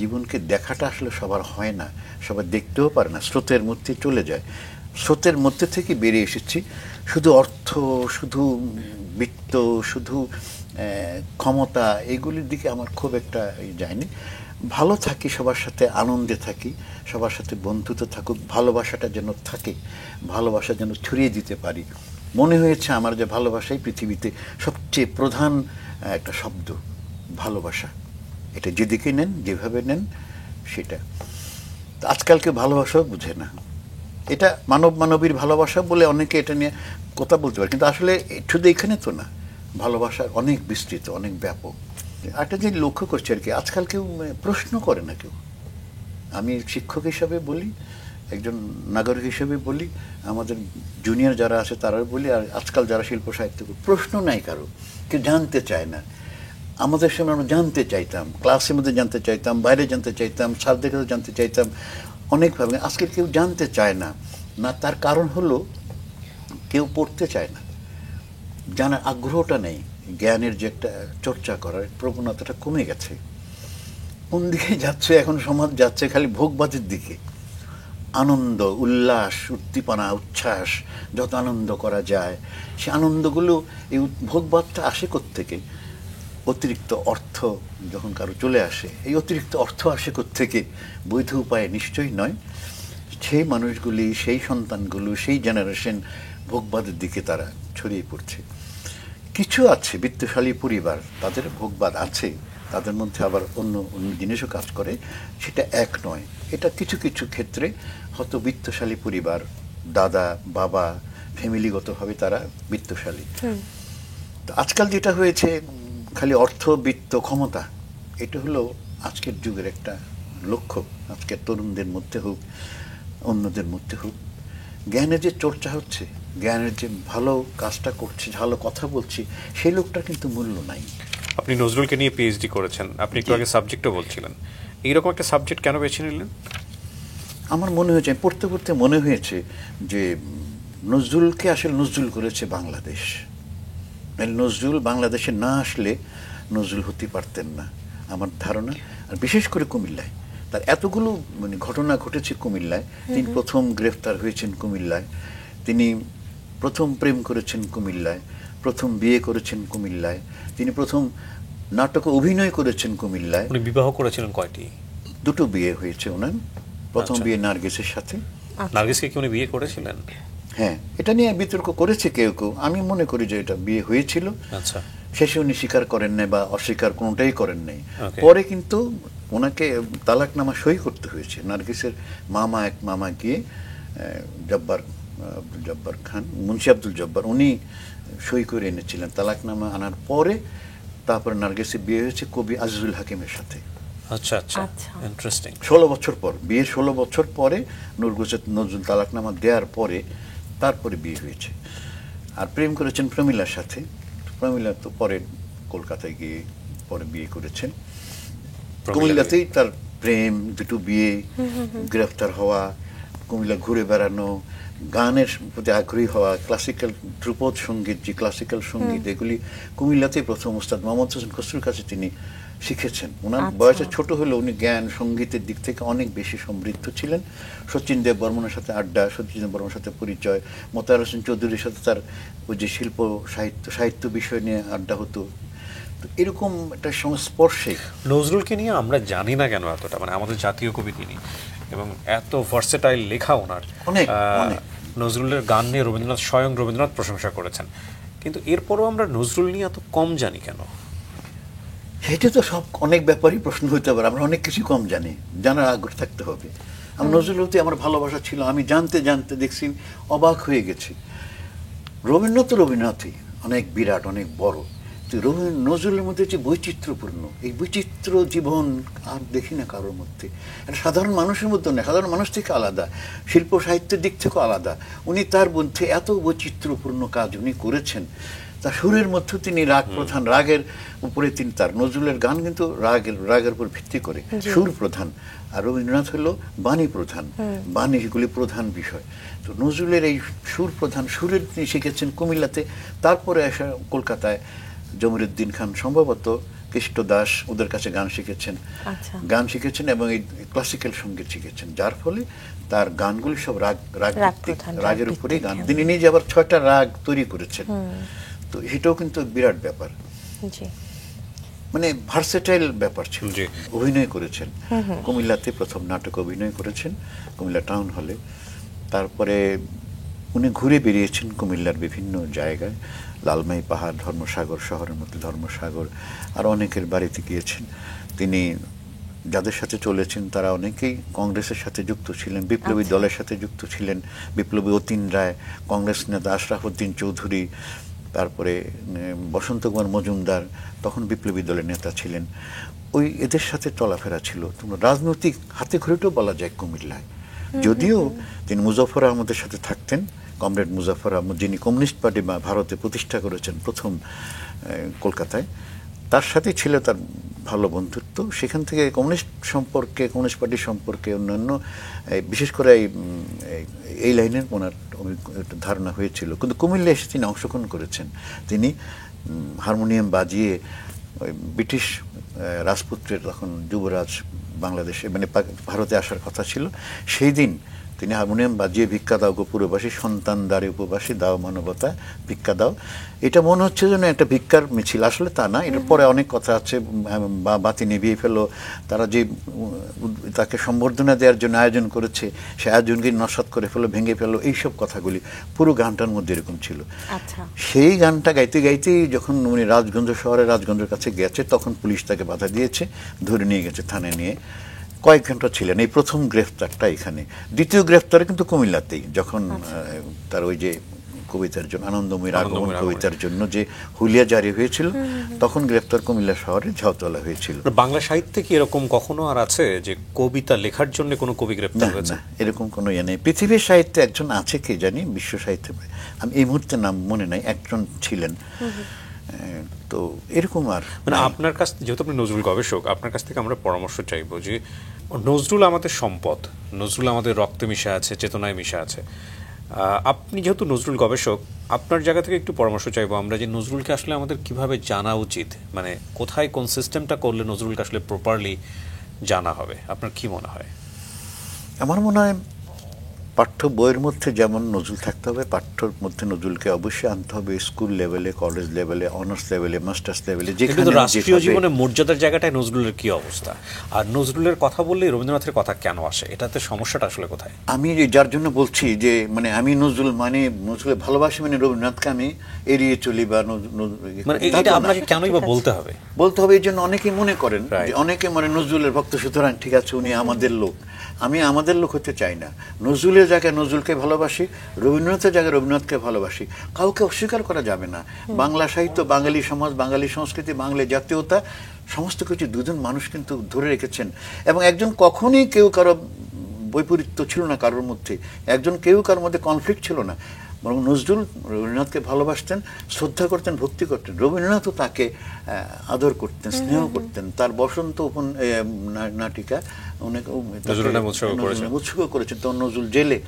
জীবনকে দেখাটা আসলে সবার হয় না, সবার দেখতেও পারে না, স্রোতের মধ্যে চলে যায়। স্রোতের মধ্যে থেকে বেরিয়ে এসেছি। শুধু অর্থ, শুধু বিত্ত, শুধু ক্ষমতা, এগুলির দিকে আমার খুব একটা যায়নি। ভালো থাকি, সবার সাথে আনন্দে থাকি, সবার সাথে বন্ধুত্ব থাকুক, ভালোবাসাটা যেন থাকে, ভালোবাসা যেন ছড়িয়ে দিতে পারি। মনে হয়েছে আমার যে ভালোবাসাই পৃথিবীতে সবচেয়ে প্রধান একটা শব্দ, ভালোবাসা। এটা যেদিকে নেন, যেভাবে নেন, সেটা। আজকালকে ভালোবাসাও বুঝে না। এটা মানবীর ভালোবাসা বলে অনেকে এটা নিয়ে কথা বলতে পারে, কিন্তু আসলে শুধু এখানে তো না, ভালোবাসা অনেক বিস্তৃত, অনেক ব্যাপক। একটা যে লক্ষ্য করছি আর কি, আজকাল কেউ প্রশ্ন করে না কেউ। আমি শিক্ষক হিসাবে বলি, একজন নাগরিক হিসেবে বলি, আমাদের জুনিয়র যারা আছে তারা বলি, আর আজকাল যারা শিল্প সাহিত্য, প্রশ্ন নাই কারো, কেউ জানতে চায় না। আমাদের সময় আমরা জানতে চাইতাম, ক্লাসের মধ্যে জানতে চাইতাম, বাইরে জানতে চাইতাম, স্যারদের কাছে জানতে চাইতাম অনেকভাবে। আজকে কেউ জানতে চায় না। না, তার কারণ হলো কেউ পড়তে চায় না, জানার আগ্রহটা নেই, জ্ঞানের যে একটা চর্চা করার প্রবণতাটা কমে গেছে। কোন দিকে যাচ্ছে এখন সমাজ? যাচ্ছে খালি ভোগবাদের দিকে। আনন্দ, উল্লাস, উদ্দীপনা, উচ্ছ্বাস, যত আনন্দ করা যায় সে আনন্দগুলো, এই ভোগবাদটা আসে কোত্থেকে? অতিরিক্ত অর্থ যখন কারো চলে আসে, এই অতিরিক্ত অর্থ আসে কোত্থেকে? বৈধ উপায়ে নিশ্চয়ই নয়। সেই মানুষগুলি, সেই সন্তানগুলো, সেই জেনারেশন ভোগবাদের দিকে তারা ছড়িয়ে পড়ছে। কিছু আছে বিত্তশালী পরিবার, তাদের ভোগবাদ আছে, তাদের মধ্যে আবার অন্য অন্য জিনিসও কাজ করে, সেটা এক নয়। এটা কিছু কিছু ক্ষেত্রে হয়তো বিত্তশালী পরিবার, দাদা বাবা ফ্যামিলিগতভাবে তারা বিত্তশালী। তো আজকাল যেটা হয়েছে, খালি অর্থ, বিত্ত, ক্ষমতা, এটা হলো আজকের যুগের একটা লক্ষ্য। আজকের তরুণদের মধ্যে হোক, অন্যদের মধ্যে হোক, জ্ঞানের যে চর্চা হচ্ছে, জ্ঞানের যে ভালো কাজটা করছি, ভালো কথা বলছি, সেই লোকটার কিন্তু মূল্য নাই। আপনি নজরুলকে নিয়ে পিএইচডি করেছেন, আপনি একটু আগে সাবজেক্টও বলছিলেন, এইরকম একটা সাবজেক্ট কেন বেছে নিলেন? আমার মনে হয়েছে, পড়তে পড়তে মনে হয়েছে যে নজরুলকে আসলে নজরুল করেছে বাংলাদেশ। নজরুল বাংলাদেশে না আসলে নজরুল হতে পারতেন না আমার ধারণা। আর বিশেষ করে কুমিল্লায় তার এতগুলো মানে ঘটনা ঘটেছে কুমিল্লায়। তিনি প্রথম গ্রেফতার হয়েছেন কুমিল্লায়, তিনি প্রথম প্রেম করেছেন কুমিল্লায়, প্রথম বিয়ে করেছেন কুমিল্লায়, তিনি প্রথম নাটকে অভিনয় করেছেন কুমিল্লায়। উনি বিবাহ করেছিলেন কয়টি? দুটো বিয়ে হয়েছে ওনার। প্রথম বিয়ে নার্গিসের সাথে। নার্গিসকে কি উনি বিয়ে করেছিলেন? হ্যাঁ, এটা নিয়ে বিতর্ক করেছে কেউ কেউ। আমি মনে করি যে এটা বিয়ে হয়েছিল। আচ্ছা, শেষে উনি স্বীকার করেন নাই বা অস্বীকার কোনোটাই করেন নাই। পরে কিন্তু ওনাকে তালাকনামা সই করতে হয়েছে। নার্গিসের এক মামা গিয়ে জব্বার খান, মুন্সি আব্দুল জব্বার, উনি সই করে এনেছিলেন তালাকনামা আনার পরে। তারপর নার্গিসের বিয়ে হয়েছে কবি আজিজুল হাকিমের সাথে। আচ্ছা আচ্ছা, ইন্টারেস্টিং। 16 বছর পর, বিয়ের 16 বছর পরে নজরুল তালাকনামা দেওয়ার পরে তারপরে বিয়ে হয়েছে। আর প্রেম করেছেন প্রমিলার সাথে। প্রমিলা তো পরে কলকাতায় গিয়ে পরে বিয়ে করেছেন। কুমিল্লাতেই তার প্রেম, দুটো বিয়ে, গ্রেফতার হওয়া, কুমিল্লা ঘুরে বেড়ানো, গানের প্রতি আগ্রহী হওয়া, ক্লাসিক্যাল ধ্রুপদ সঙ্গীত, যে ক্লাসিক্যাল সঙ্গীত, এগুলি কুমিল্লাতেই প্রথম ওস্তাদ মোহাম্মদ হোসেন খসরুর কাছে তিনি শিখেছেন। ওনার আচ্ছা। বয়সে ছোট হলেও উনি জ্ঞান সঙ্গীতের দিক থেকে অনেক বেশি সমৃদ্ধ ছিলেন। শচীন দেব বর্মনের সাথে আড্ডা, শচীন দেব বর্মনের সাথে পরিচয়, মোতাহার হোসেন চৌধুরীর সাথে তার ওই যে শিল্প সাহিত্য বিষয় নিয়ে আড্ডা হতো। তো এরকম একটা সংস্পর্শে নজরুলকে নিয়ে আমরা জানি না কেন এতটা, মানে আমাদের জাতীয় কবি তিনি, এবং এত ভার্সেটাইল লেখা ওনার। অনেক, আহ, অনেক। নজরুলের গান নিয়ে স্বয়ং রবীন্দ্রনাথ প্রশংসা করেছেন, কিন্তু এরপরও আমরা নজরুল নিয়ে এত কম জানি কেন? সেটা তো সব অনেক ব্যাপারই প্রশ্ন হইতে পারে। আমরা অনেক কিছু কম জানি, জানার আগ্রহ থাকতে হবে। আমার নজরুল প্রতি আমার ভালোবাসা ছিল, আমি জানতে জানতে দেখছি অবাক হয়ে গেছি। রবীন্দ্রনাথ রবীন্দ্রনাথই অনেক বিরাট, অনেক বড়, তো নজরুলের মধ্যে যে বৈচিত্র্যপূর্ণ, এই বৈচিত্র্য জীবন আর দেখি না কারোর মধ্যে। একটা সাধারণ মানুষের মধ্যে না, সাধারণ মানুষ থেকে আলাদা, শিল্প সাহিত্যের দিক থেকেও আলাদা। উনি তার মধ্যে এত বৈচিত্র্যপূর্ণ কাজ উনি করেছেন। তার সুরের মধ্যে তিনি রাগ প্রধান, রাগের উপরে তিনি, তার নজরুলের গান কিন্তু রাগের উপর ভিত্তি করে, সুর প্রধান। আর রবীন্দ্রনাথ হলো বাণী প্রধান, বাণীগুলি প্রধান বিষয়। তো নজরুলের এই সুর প্রধান, সুরের তিনি শিখেছেন কুমিল্লাতে, তারপরে আসা কলকাতায় জমিরুদ্দিন খান, সম্ভবত কৃষ্ণ দাস, ওদের কাছে গান শিখেছেন। আচ্ছা। গান শিখেছেন এবং এই ক্লাসিক্যাল সঙ্গীত শিখেছেন, যার ফলে তার গানগুলি সব রাগ প্রধান, রাগের রাগ উপরেই গান। ভিত্তিক। তিনি নিজে আবার 6টা রাগ তৈরি করেছেন। তো এটাও কিন্তু বিরাট ব্যাপার, জি। মানে ভার্সেটাইল ব্যাপার ছিল। জি। অভিনয় করেছেন কুমিল্লাতে, প্রথম নাটক অভিনয় করেছেন কুমিল্লা টাউন হলে। তারপরে উনি ঘুরে বেরিয়েছেন কুমিল্লার বিভিন্ন জায়গায়, লালমাই পাহাড়, ধর্মসাগর, শহরের মধ্যে ধর্মসাগর, আর অনেকের বাড়িতে গিয়েছেন। তিনি যাদের সাথে চলেছেন তারা অনেকেই কংগ্রেসের সাথে যুক্ত ছিলেন, বিপ্লবী দলের সাথে যুক্ত ছিলেন। বিপ্লবী অতীন রায়, কংগ্রেস নেতা আশরাফ উদ্দিন চৌধুরী, তারপরে বসন্ত কুমার মজুমদার, তখন বিপ্লবী দলের নেতা ছিলেন। ওই এদের সাথে চলাফেরা ছিল। তোমরা রাজনৈতিক হাতে খড়িটাও বলা যায় কুমিল্লায়। যদিও তিনি মুজফর আহমদের সাথে থাকতেন, কমরেড মুজফর আহমদ, যিনি কমিউনিস্ট পার্টি ভারতে প্রতিষ্ঠা করেছেন প্রথম কলকাতায়, তার সাথে ছিল তার ভালো বন্ধুত্ব। সেখান থেকে কমিউনিস্ট পার্টির সম্পর্কে অন্যান্য, বিশেষ করে এই লাইনের ওনার একটা ধারণা হয়েছিল। কিন্তু কুমিল্লা এসে তিনি অংশগ্রহণ করেছেন। তিনি হারমোনিয়াম বাজিয়ে ওই ব্রিটিশ রাজপুত্রের, তখন যুবরাজ বাংলাদেশে মানে ভারতে আসার কথা ছিল, সেই দিন তিনি হারমোনিয়াম বাজিয়ে ভিক্ষা দাও গো পুরবাসী, সন্তান দ্বারে উপবাসী, দাও মানবতা ভিক্ষা দাও। এটা মনে হচ্ছে যেন একটা ভিক্ষার মিছিল, আসলে তা না। এটা পরে অনেক কথা আছে, বাতি নিভিয়ে ফেলো, তারা যে তাকে সম্বর্ধনা দেওয়ার জন্য আয়োজন করেছে সে আয়োজনকে নস্যাৎ করে ফেলো, ভেঙে ফেলো, এইসব কথাগুলি পুরো গানটার মধ্যে এরকম ছিল। আচ্ছা। সেই গানটা গাইতে গাইতেই যখন উনি রাজগঞ্জের কাছে গেছে, তখন পুলিশ তাকে বাধা দিয়েছে, ধরে নিয়ে গেছে থানায় নিয়ে। কয়েক ঘন্টা ছিলেন। এই প্রথম গ্রেফতারটা এখানে। দ্বিতীয় গ্রেফতার কিন্তু কুমিল্লাতেই, যখন তার ওই যে কবিতার জন্য, আনন্দময়ীর আগমন কবিতার জন্য যে হুলিয়া জারি হয়েছিল, তখন গ্রেফতার কুমিল্লা শহরে ঝাউতলা হয়েছিল। বাংলা সাহিত্যে কি এরকম কখনো আর আছে যে কবিতা লেখার জন্য কোনো কবি গ্রেফতার হয়েছে? এরকম কোনো ইয়ে নেই। পৃথিবীর সাহিত্যে একজন আছে, কে জানি, বিশ্ব সাহিত্যে আমি এই মুহূর্তে নাম মনে নাই, একজন ছিলেন। তো এরকম আর মানে আপনার কাছ, যেহেতু আপনি নজরুল গবেষক, আপনার কাছ থেকে আমরা পরামর্শ চাইবো যে নজরুল আমাদের সম্পদ, নজরুল আমাদের রক্তে মিশে আছে, চেতনায় মিশে আছে। আপনি যেহেতু নজরুল গবেষক, আপনার জায়গা থেকে একটু পরামর্শ চাইবো আমরা যে নজরুলকে আসলে আমাদের কিভাবে জানা উচিত, মানে কোথায় কোন সিস্টেমটা করলে নজরুলকে আসলে প্রপারলি জানা হবে, আপনার কি মনে হয়? আমার মনে হয় পাঠ্য বইয়ের মধ্যে যেমন নজরুল থাকতে হবে, পাঠ্যর মধ্যে নজরুলকে অবশ্যই আনতে হবে। স্কুল লেভেলে, কলেজ লেভেলে, অনার্স লেভেলে, মাস্টার্স লেভেলে, যেখানে রাষ্ট্রীয় জীবনে মর্যাদার জায়গাটায় নজরুলের কি অবস্থা? আর নজরুলের কথা বললেই রবীন্দ্রনাথের কথা কেন আসে? এটাতে সমস্যাটা আসলে কোথায়? আমি যার জন্য বলছি যে মানে আমি নজরুলের ভালোবাসি, মানে রবীন্দ্রনাথকে আমি এড়িয়ে চলি বা মানে এটা আপনাকে কেনই বা বলতে হবে? এই জন্য অনেকেই মনে করেন, অনেকে মানে নজরুলের ভক্ত, সুতরাং ঠিক আছে উনি আমাদের লোক। আমি আমাদের লোক হতে চাই না। নজরুলের জায়গায় নজরুলকে ভালোবাসি, রবীন্দ্রনাথের জায়গায় রবীন্দ্রনাথকে ভালোবাসি। কাউকে অস্বীকার করা যাবে না। বাংলা সাহিত্য, বাঙালি সমাজ, বাঙালি সংস্কৃতি, বাঙালি জাতীয়তা, সমস্ত কিছু দুজন মানুষ কিন্তু ধরে রেখেছেন। এবং একজন কখনই কেউ কারো বৈপরীত্য ছিল না কারোর মধ্যে, কেউ কারোর মধ্যে কনফ্লিক্ট ছিল না। বরং নজরুল রবীন্দ্রনাথকে ভালোবাসতেন, শ্রদ্ধা করতেন, ভক্তি করতেন। রবীন্দ্রনাথও তাকে আদর করতেন, স্নেহ করতেন। তার বসন্ত নাটিকা অনেক উৎসর্গ করেছেন, তখন নজরুল জেলে।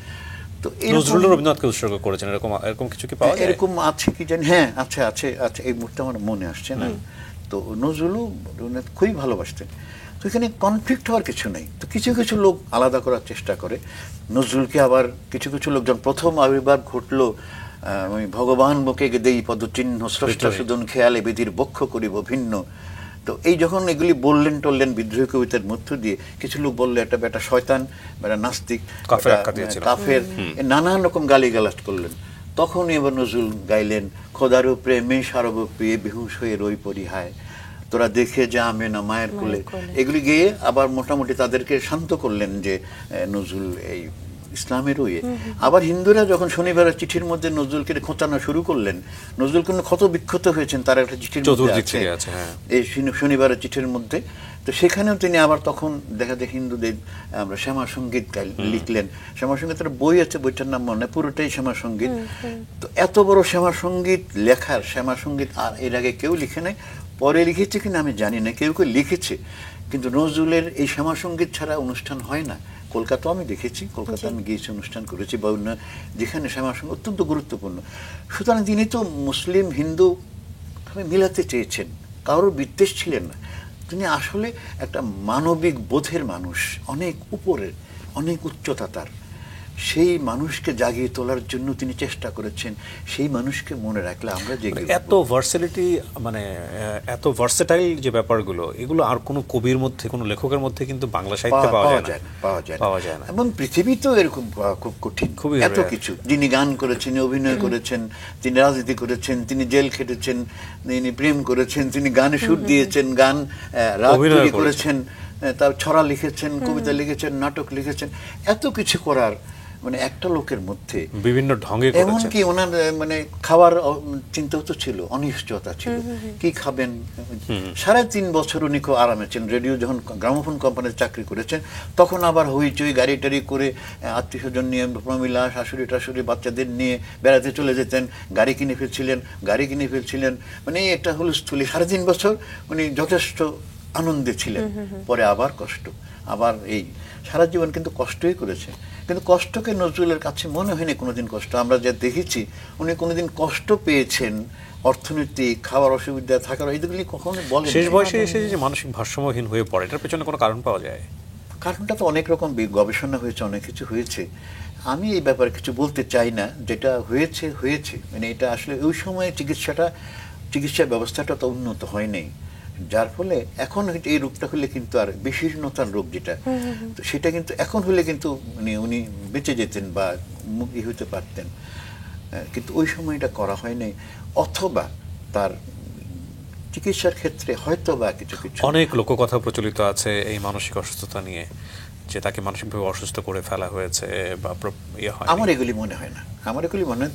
তো নজরুল রবীন্দ্রনাথকে উৎসর্গ করেছেন, এরকম কিছু কি পাওয়া যায়? এরকম আছে কি জানি, হ্যাঁ আছে, এই মুহূর্তে আমার মনে আসছে না। তো নজরুলও রবীন্দ্রনাথ খুবই ভালোবাসতেন। তো এখানে কনফ্লিক্ট হওয়ার কিছু নেই। তো কিছু কিছু লোক আলাদা করার চেষ্টা করে নজরুলকে, আবার কিছু কিছু লোক যখন প্রথম আবির্ভাব ঘটলো ওই ভগবান বুকে দেই পদচিহ্ন স্রষ্টা সুদন খেয়ালে বেদির বক্ষ করিব ভিন্ন, তো এই যখন এগুলি বললেন টললেন বিদ্রোহী কবিতার মধ্য দিয়ে, কিছু লোক বললো একটা বেটা শয়তান, বেটা নাস্তিক, কাফের, নানান রকম গালিগালাজ করলেন। তখন এবার নজরুল গাইলেন খোদারও প্রেমে সার্বপ্রিয়ে বেহুশ হয়ে রই পরিহায়, তোরা দেখে যা আমে না মায়ের কোলে, এগুলি গেয়ে আবার মোটামুটি তাদেরকে শান্ত করলেন যে নজরুল এই ইসলামের ওয়ে। আবার হিন্দুরা যখন শনিবারের চিঠির মধ্যে নজরুলকে খোঁচানো শুরু করলেন, নজরুল কিন্তু ক্ষত বিক্ষত হয়েছেন, তার একটা চিঠির মধ্যে আছে এই শনিবারের চিঠির মধ্যে। তো সেখানেও তিনি আবার তখন দেখা যায় হিন্দুদের আমরা শ্যামা সঙ্গীত লিখলেন। শ্যামা সঙ্গীতের বই আছে, বইটার নাম মনে, পুরোটাই শ্যামা সঙ্গীত। তো এত বড় শ্যামা সঙ্গীত লেখার, শ্যামা সঙ্গীত আর এর আগে কেউ লিখে নাই, পরে লিখেছে কিনা আমি জানি না, কেউ কেউ লিখেছে, কিন্তু নজরুলের এই শ্যামা সঙ্গীত ছাড়া অনুষ্ঠান হয় না। কলকাতা আমি দেখেছি, কলকাতা আমি গিয়েছি, অনুষ্ঠান করেছি বা অন্য যেখানে শ্যামা সঙ্গীত অত্যন্ত গুরুত্বপূর্ণ। সুতরাং তিনি তো মুসলিম হিন্দু মিলাতে চেয়েছেন, কারোর বিদ্বেষ ছিলেন না। তিনি আসলে একটা মানবিক বোধের মানুষ, অনেক উপরের, অনেক উচ্চতা তার। সেই মানুষকে জাগিয়ে তোলার জন্য তিনি চেষ্টা করেছেন। সেই মানুষকে মনে রাখলে আমরা যে এত ভার্সিলিটি, মানে এত ভার্সেটাইল যে ব্যাপারগুলো, এগুলো আর কোনো কবির মধ্যে, কোনো লেখকের মধ্যে কিন্তু বাংলা সাহিত্যে পাওয়া যায় না। এবং পৃথিবী তো এরকম খুব কঠিন, খুবই এত কিছু। যিনি গান করেছেন, অভিনয় করেছেন, তিনি রাজনীতি করেছেন, তিনি জেল খেটেছেন, তিনি প্রেম করেছেন, তিনি গানে সুর দিয়েছেন, গান রাগ করেছেন, তার ছড়া লিখেছেন, কবিতা লিখেছেন, নাটক লিখেছেন, এত কিছু করার মানে একটা লোকের মধ্যে বিভিন্ন ঢঙ্গে, এমনকি ওনার মানে খাওয়ার চিন্তা তো ছিল, অনিশ্চয়তা ছিল, কি খাবেন। 3.5 বছর উনি খুব আরামে ছিলেন। রেডিও যখন গ্রামোফোন কোম্পানিতে চাকরি করেছেন, তখন আবার হইচই গাড়ি টাড়ি করে আত্মীয় স্বজন নিয়ে, প্রমিলা শাশুড়ি টাশুড়ি বাচ্চাদের নিয়ে বেড়াতে চলে যেতেন, গাড়ি কিনে ফেলছিলেন, মানে এটা হুলস্থুলি। 3.5 বছর উনি যথেষ্ট আনন্দে ছিলেন। পরে আবার কষ্ট, আবার এই সারা জীবন কিন্তু কষ্টই করেছে। কিন্তু কষ্টকে নজরুলের কাছে মনে হয়নি কোনোদিন কষ্ট। আমরা যা দেখেছি, উনি কোনোদিন কষ্ট পেয়েছেন অর্থনৈতিক, খাওয়ার অসুবিধা, থাকার, এইগুলি কখনো বলেন। শেষ বয়সে এসে যে মানসিক ভারসাম্যহীন হয়ে পড়ে, এটার পেছনে কোনো কারণ পাওয়া যায়? কারণটা তো অনেক রকম গবেষণা হয়েছে, অনেক কিছু হয়েছে। আমি এই ব্যাপারে কিছু বলতে চাই না। যেটা হয়েছে মানে এটা আসলে ওই সময়ে চিকিৎসা ব্যবস্থাটা তো উন্নত হয় নাই, যার ফলে এখন এই রোগটা হলে কিন্তু আর বেশিরনতার রোগ যেটা, তো সেটা কিন্তু এখন হলে কিন্তু মানে উনি বেঁচে যেতেন বা মুক্তি হতে পারতেন, কিন্তু ওই সময় এটা করা হয় নাই। অথবা তার চিকিৎসার ক্ষেত্রে হয়তো বা কিছু অনেক লোককথা প্রচলিত আছে এই মানসিক অসুস্থতা নিয়ে, যে তাকে মানসিকভাবে অসুস্থ করে ফেলা হয়েছে বা আমার এগুলি মনে হয় না।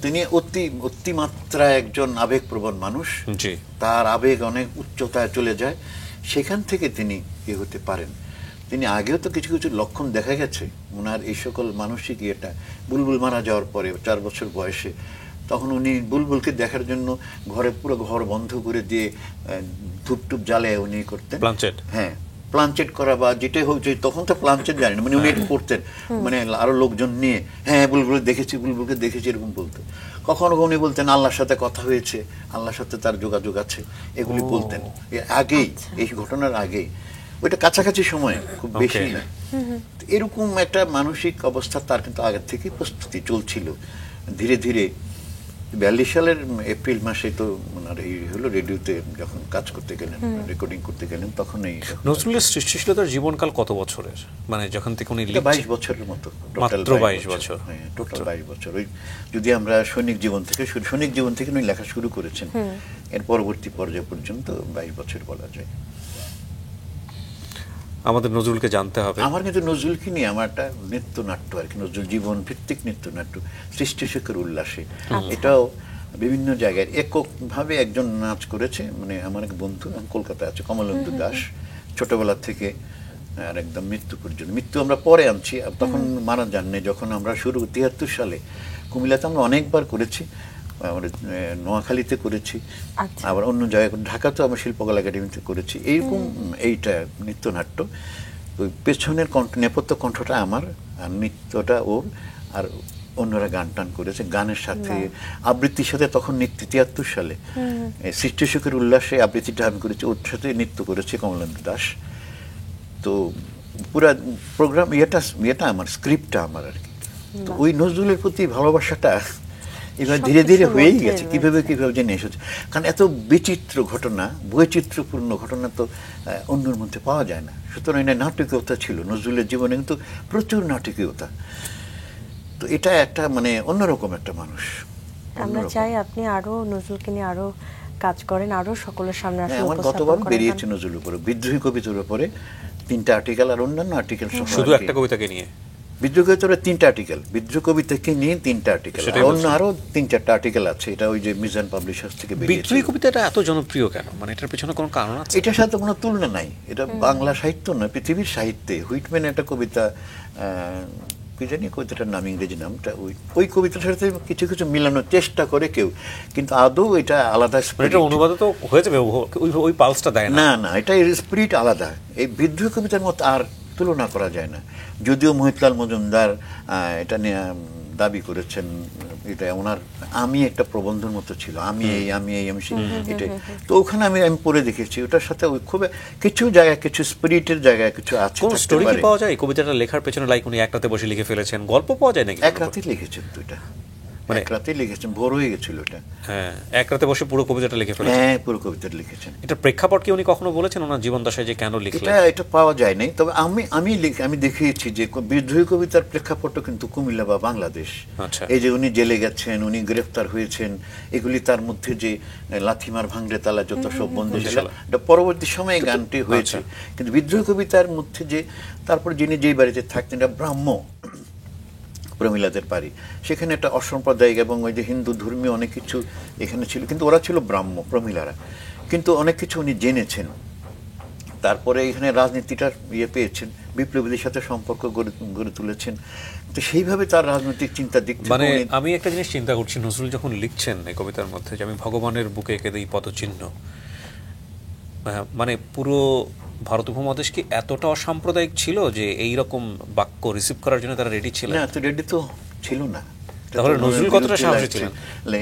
তিনি অতিমাত্রা একজন আবেগপ্রবণ মানুষ, তার আবেগ অনেক উচ্চতায় চলে যায়, সেখান থেকে তিনি হতে পারেন। তিনি আগেও তো কিছু কিছু লক্ষণ দেখা গেছে ওনার এই সকল মানসিক ইয়েটা। বুলবুল মারা যাওয়ার পরে 4 বছর বয়সে, তখন উনি বুলবুলকে দেখার জন্য পুরো ঘর বন্ধ করে দিয়ে ধূপ জ্বালায় উনি করতেন। হ্যাঁ, প্লানচেট করা বা যেটাই হোক, যে তখন তো প্লানচেট জানি না, মানে উনি এটা করতেন, মানে আরো লোকজন নিয়ে, হ্যাঁ বুলবুলকে দেখেছি এরকম বলতো। কখনো উনি বলতেন আল্লাহর সাথে কথা হয়েছে, আল্লাহর সাথে তার যোগাযোগ আছে, এগুলি বলতেন আগেই, এই ঘটনার আগেই। ওইটা কাছাকাছি সময়, খুব বেশি না। এরকম একটা মানসিক অবস্থা তার কিন্তু আগের থেকে প্রস্তুতি চলছিল। ধীরে ধীরে 42 সালের এপ্রিল মাসে তো ওনার এই হলো, রেডিওতে যখন কাজ করতে গেলেন, রেকর্ডিং করতে গেলেন, তখন এই নজরুলের সৃষ্টিশীলতার জীবনকাল কত বছরের? মানে যখন থেকে উনি 22 বছরের মতো, মাত্র 22 বছর। হ্যাঁ, টোটাল 22 বছর। ওই যদি আমরা সৈনিক জীবন থেকে উনি লেখা শুরু করেছেন, এর পরবর্তী পর্যায় পর্যন্ত 22 বছর বলা যায়। আমাদের নজরুলকে জানতে হবে। আমার কিন্তু নজরুলকে নিয়ে আমার একটা নৃত্যনাট্য আর কি, নজরুল জীবন ভিত্তিক নৃত্যনাট্য, সৃষ্টি সুখের উল্লাসে। এটাও বিভিন্ন জায়গায় এককভাবে একজন নাচ করেছে, মানে আমার এক বন্ধু কলকাতায় আছে, কমলেন্দু দাস, ছোটবেলা থেকে আর একদম মৃত্যু পর্যন্ত। মৃত্যু আমরা পরে আনছি, তখন মারা যাননি। যখন আমরা শুরু 73 সালে কুমিল্লাতে আমরা অনেকবার করেছি, আমরা নোয়াখালীতে করেছি, আবার অন্য জায়গায় ঢাকাতেও আমরা শিল্পকলা একাডেমিতে করেছি। এইরকম এইটা নৃত্যনাট্য। ওই পেছনের নেপথ্য কণ্ঠটা আমার, আর নৃত্যটা ওর, আর অন্যরা গান টান করেছে, গানের সাথে আবৃত্তির সাথে তখন 73 সালে সৃষ্টি সুখের উল্লাসে আবৃত্তিটা আমি করেছি, ওর সাথে নৃত্য করেছে কমলেন্দু দাস। তো পুরা প্রোগ্রাম ইয়েটা আমার স্ক্রিপ্টটা আমার আর কি। তো ওই নজরুলের প্রতি ভালোবাসাটা এবার ধীরে ধীরে হয়েই গেছে, কিভাবে কিভাবে জেনে এসেছে। কারণ এত বিচিত্র ঘটনা, বৈচিত্র্যপূর্ণ ঘটনা তো অন্যের মধ্যে পাওয়া যায় না। সুতরাং এটা নাটকীয়তা ছিল নজরুলের জীবনে, কিন্তু প্রচুর নাটকীয়তা। তো এটা একটা মানে অন্যরকম একটা মানুষ। আমরা চাই আপনি আরো নজরুলকে নিয়ে আরো কাজ করেন, আরো সকলের সামনে আসলে আমার উপস্থাপন গতবার করেন। বেরিয়েছে নজরুলের উপরে, বিদ্রোহী কবিতার উপরে 3টা আর্টিকেল আর অন্যান্য আর্টিকেল সহ। শুধু একটা কবিতাকে নিয়ে বিদ্রোহ কবিতার 3টা আর্টিকেল, বিদ্রোহ কবিতাকে নিয়ে 3টা আর্টিকেল, অন্য আরো 3-4টা আর্টিকেল আছে। এটা ওই যে মিজান পাবলিশার্স থেকে বেরিয়েছে। বিদ্রোহী কবিতাটা এত জনপ্রিয় কেন, মানে এটার পেছনে কোনো কারণ আছে? এটার সাথে কোনো তুলনা নাই, এটা বাংলা সাহিত্য নয়, পৃথিবীর সাহিত্যে। হুইটম্যানের একটা কবিতা, কি জানি কবিতাটার নাম, ইংরেজি নামটা, ওই কবিতার সাথে কিছু কিছু মিলানোর চেষ্টা করে কেউ, কিন্তু আদৌ এটা আলাদা। এটা অনুবাদ তো হয়ে যাবে, ওই পালসটা দেয় না। না না, এটা স্পিরিট আলাদা। এই বিদ্রোহী কবিতার মতো আর তুলনা করা যায় না। যদিও মহিতলাল মজুমদার এটা নিয়ে দাবি করেছেন, এটা ওনার আমি একটা প্রবন্ধের মতো ছিল, আমি এটাই। তো ওখানে আমি পড়ে দেখেছি, ওটার সাথে ওই খুব কিছু জায়গায়, কিছু স্পিরিটের জায়গায় কিছু আছে। কোন স্টোরি কি পাওয়া যায় কবিতাটা লেখার পেছনে? লাইক উনি এক রাতে বসে লিখে ফেলেছেন, গল্প পাওয়া যায় নাকি? এক রাতে লিখেছেন তো এটা, মানে এক রাতে লিখেছেন, ভোর হয়ে গেছিল এটা। হ্যাঁ, এক রাতে বসে পুরো কবিতাটা লিখে ফেলেছেন। হ্যাঁ, পুরো কবিতাটা লিখেছেন। এটা প্রেক্ষাপট কি উনি কখনো বলেছেন ওনার জীবন দশায় যে কেন লিখলেন? এটা পাওয়া যায় নাই, তবে আমি দেখিয়েছি যে বিদ্রোহী কবিতার প্রেক্ষাপটটা কিন্তু কুমিল্লা বা বাংলাদেশ। আচ্ছা। এই যে উনি জেলে গেছেন, উনি গ্রেফতার হয়েছেন, এগুলি তার মধ্যে যে লাথিমার ভাঙড়ে তালা যত সব বন্ধু ছিল, এটা পরবর্তী সময়ে গানটি হয়েছে। কিন্তু বিদ্রোহী কবিতার মধ্যে যে তারপর যিনি যেই বাড়িতে থাকতেন, এটা ব্রাহ্ম প্রমিলাদের বাড়ি, সেখানে একটা অসাম্প্রদায়িক এবং ওই যে হিন্দু ধর্মীয় অনেক কিছু এখানে ছিল, কিন্তু ওরা ছিল ব্রাহ্ম প্রমিলারা, কিন্তু অনেক কিছু উনি জেনেছেন। তারপরে এখানে রাজনীতিটার পেয়েছেন, বিপ্লবীদের সাথে সম্পর্ক গড়ে তুলেছেন। তো সেইভাবে তার রাজনৈতিক চিন্তা দিক থেকে মানে আমি একটা জিনিস চিন্তা করছি, নজরুল যখন লিখছেন এই কবিতার মধ্যে যে আমি ভগবানের বুকে এঁকে দিই পদচিহ্ন, মানে পুরো ভারত উপমহাদেশ কি এতটা অসাম্প্রদায়িক ছিল যে এই রকম বাক্য রিসিভ করার জন্য তারা রেডি ছিল? না, তো রেডি তো ছিল না। তাহলে নজরুল কতটা সাহসী ছিলেন?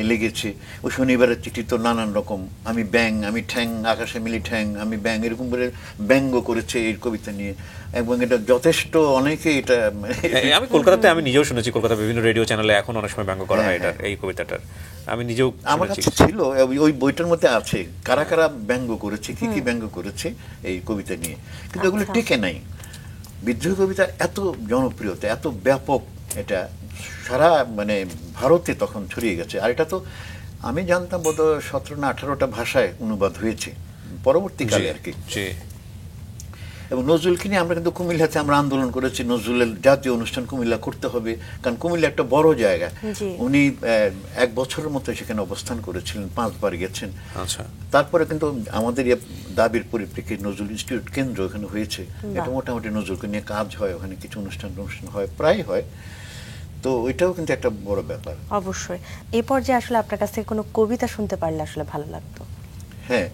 লেগেছে ওই শনিবারের চিঠি তো নানান রকম, আমি ব্যাং, আমি ঠ্যাং, আকাশে মিলি ঠ্যাং, আমি ব্যাং, এরকম করে ব্যঙ্গ করেছে এই কবিতা নিয়ে। এবং এটা যথেষ্ট অনেকে এটা আমি কলকাতাতে আমি নিজেও শুনেছি, কলকাতা বিভিন্ন রেডিও চ্যানেলে এখন অনেক সময় ব্যঙ্গ করা হয় এটার, এই কবিতাটার আমি নিজেও আমার কাছে ছিল। ওই বইটার মধ্যে আছে কারা কারা ব্যঙ্গ করেছে, কি কি ব্যঙ্গ করেছে এই কবিতা নিয়ে, কিন্তু এগুলো টিকে নাই। বিদ্রোহী কবিতার এত জনপ্রিয়তা, এত ব্যাপক, এটা সারা মানে ভারতে তখন ছড়িয়ে গেছে। আর এটা তো আমি জানতাম বোধহয় 17 না 18টা ভাষায় অনুবাদ হয়েছে পরবর্তীকালে আর কি। এবং নজরুলকে নিয়ে আমরা কিন্তু কুমিল্লাতে আমরা আন্দোলন করেছি, নজরুলের জাতীয় অনুষ্ঠান কুমিল্লা করতে হবে, কারণ কুমিল্লা একটা বড় জায়গা। উনি 1 বছরের মতো সেখানে অবস্থান করেছিলেন, 5 বার গেছেন। তারপরে কিন্তু আমাদের দাবির পরিপ্রেক্ষিতে নজরুল ইনস্টিটিউট কেন্দ্র ওখানে হয়েছে। এটা মোটামুটি নজরুলকে নিয়ে কাজ হয়, ওখানে কিছু অনুষ্ঠান হয়, প্রায় হয়। তো ওইটাও কিন্তু একটা বড় ব্যাপার। অবশ্যই। এরপর যে আসলে আপনার কাছ থেকে কোনো কবিতা শুনতে পারলে আসলে ভালো লাগতো। হ্যাঁ,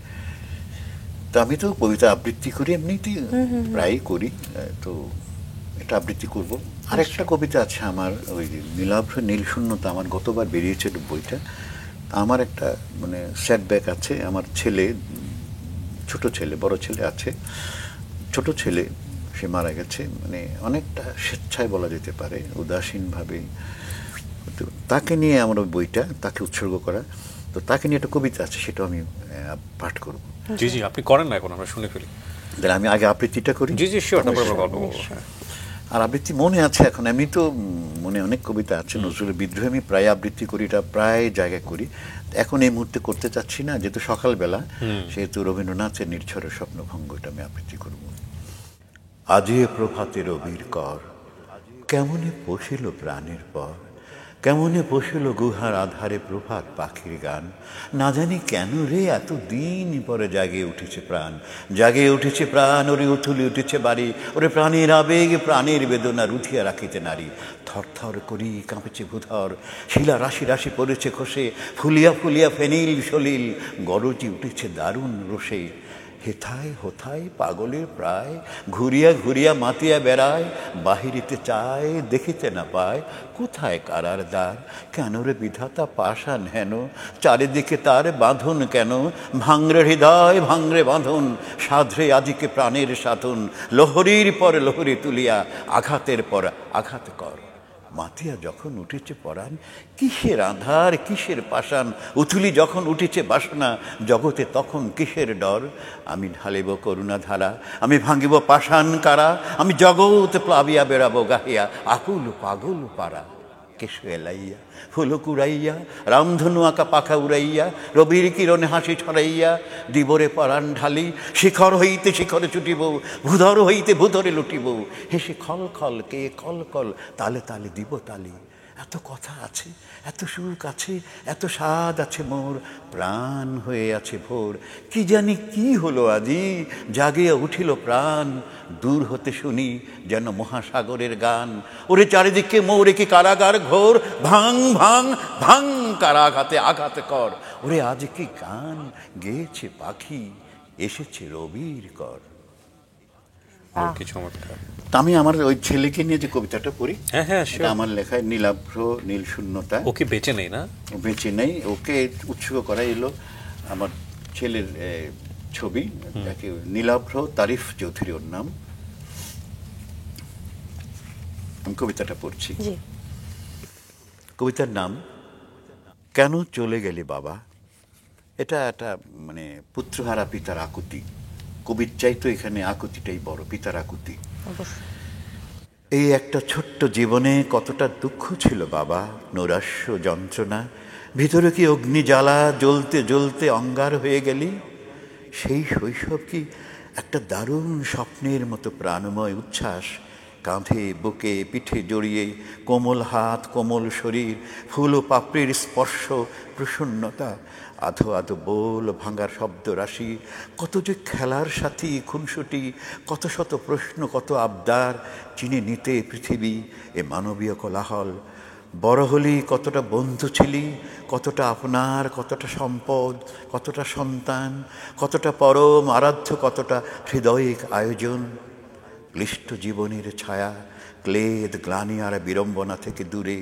তো আমি তো কবিতা আবৃত্তি করি, এমনিতেই প্রায় করি, তো এটা আবৃত্তি করব। আরেকটা কবিতা আছে আমার, ওই নীলাভ্র নীল শূন্যতা, আমার গতবার বেরিয়েছে বইটা। আমার একটা মানে সেটব্যাক আছে, আমার ছেলে, ছোট ছেলে, বড় ছেলে আছে, ছোট ছেলে সে মারা গেছে, মানে অনেকটা স্বেচ্ছায় বলা যেতে পারে, উদাসীনভাবে। তাকে নিয়ে আমার বইটা, তাকে উৎসর্গ করা। তো তাকে নিয়ে একটা কবিতা আছে, সেটা আমি পাঠ করব। জি জি, আপনি করেন না, এখন আমরা শুনে ফেলি। তাহলে আমি আগে আবৃত্তিটা করি। জি জি, শিওর, তারপর গল্প। আর আবৃত্তি মনে আছে এখন, আমি তো মনে অনেক কবিতা আছে নজরুলের বিদ্রোহে, আমি প্রায় আবৃত্তি করি, এটা প্রায় জায়গায় করি। এখন এই মুহূর্তে করতে চাচ্ছি না, যেহেতু সকালবেলা, সেহেতু রবীন্দ্রনাথের নির্ঝরের স্বপ্নভঙ্গ এটা আমি আবৃত্তি করব। আজি প্রভাতে রবির কর, কেমনে পশিল প্রাণের পর, কেমনে পশিল গুহার আধারে প্রভাত পাখির গান। না জানি কেন রে এত দিন পরে জাগে উঠেছে প্রাণ, জাগে উঠেছে প্রাণ, ওরে উথুলে উঠেছে বাড়ি, ওরে প্রাণের আবেগ, প্রাণের বেদনা রুধিয়া রাখিতে নারী। থরথর করি কাঁপেছে ভূধর, শিলা রাশি রাশি পড়েছে খসে, ফুলিয়া ফুলিয়া ফেনিল সলিল, গরজি উঠেছে দারুণ রোষে। হেথায় হোথায় পাগলের প্রায়, ঘুরিয়া ঘুরিয়া মাতিয়া বেড়ায়, বাহিরিতে চায় দেখিতে না পায়, কোথায় কারার দ্বার, কেন রে বিধাতা পাষাণ হেন, চারিদিকে তার বাঁধন কেন, ভাঙরে হৃদয় ভাঙরে বাঁধন, সাধরে আজিকে প্রাণের সাধন, লহরীর পর লহরী তুলিয়া আঘাতের পর আঘাত কর। মাতিয়া যখন উঠেছে পরাণ, কিসের আধার কিসের পাষাণ, উথুলি যখন উঠেছে বাসনা, জগতে তখন কিসের ডর। আমি ঢালিব করুণা ধারা, আমি ভাঙিব পাষাণ কারা, আমি জগৎ প্লাবিয়া বেড়াবো গাহিয়া, আকুল পাগল পারা। কেশু এলাইয়া ফুল কুড়াইয়া, রামধনু আঁকা পাখা উড়াইয়া, রবির কিরণে হাসি ছড়াইয়া, দিবরে পরাণ ঢালি, শিখর হইতে শিখরে ছুটিব, ভূধর হইতে ভূধরে লুটিব, হেসে খল খল কে কল কল, তালে তালে দিব তালি। এত কথা আছে, এত সুখ আছে, এত স্বাদ আছে মোর, প্রাণ হয়ে আছে ভোর। কি জানি কি হলো আজি, জাগিয়া উঠিল প্রাণ, দূর হতে শুনি যেন মহাসাগরের গান। ওরে চারিদিকে মোরে কি কারাগার ঘোর, ভাঙ ভাঙ ভাঙ কারাঘাতে আঘাত কর। ওরে আজ কি গান গেয়েছে পাখি, এসেছে রবির কর। কি চমৎকার। তা আমি আমার ওই ছেলেকে নিয়ে যে কবিতাটা পড়ি, হ্যাঁ হ্যাঁ, এটা আমার লেখায় নীলাভ্র নীল শূন্যতা। ওকে বেঁচে নেই না? বেঁচে নেই, ওকে উৎসুক করা এলো আমার ছেলের ছবি, যাকে নীলাভ্র তারিফ চৌধুরী ওর নাম। আমি কবিতাটা পড়ছি। জি। কবিতার নাম কেন চলে গেলি বাবা। এটা একটা মানে পুত্রহারা পিতার আকুতি, কবির চাইতো এখানে আকুতিটাই বড়, পিতার আকুতি। অবশ্যই। এই একটা ছোট্ট জীবনে কতটা দুঃখ ছিল বাবা, নৈরাশ্য যন্ত্রণা, ভিতরে কি অগ্নি জ্বালা, জ্বলতে জ্বলতে অঙ্গার হয়ে গেলি। সেই শৈশব কি একটা দারুণ স্বপ্নের মতো প্রাণময় উচ্ছ্বাস, কাঁধে বুকে পিঠে জড়িয়ে কোমল হাত কোমল শরীর, ফুল ও পাপড়ির স্পর্শ, প্রসন্নতা, আধো আধো বোল ভাঙার শব্দ রাশি, কত যে খেলার সাথী খুনসুটি, কত শত প্রশ্ন কত আবদার, চিনে নিতে পৃথিবী এ মানবীয় কোলাহল। বড় হলি কতটা বন্ধু ছিলি, কতটা আপনার, কতটা সম্পদ, কতটা সন্তান, কতটা পরম আরাধ্য, কতটা হৃদয়িক আয়োজন। ক্লিষ্ট জীবনের ছায়া, ক্লেদ গ্লানি আর বিড়ম্বনা থেকে দূরে,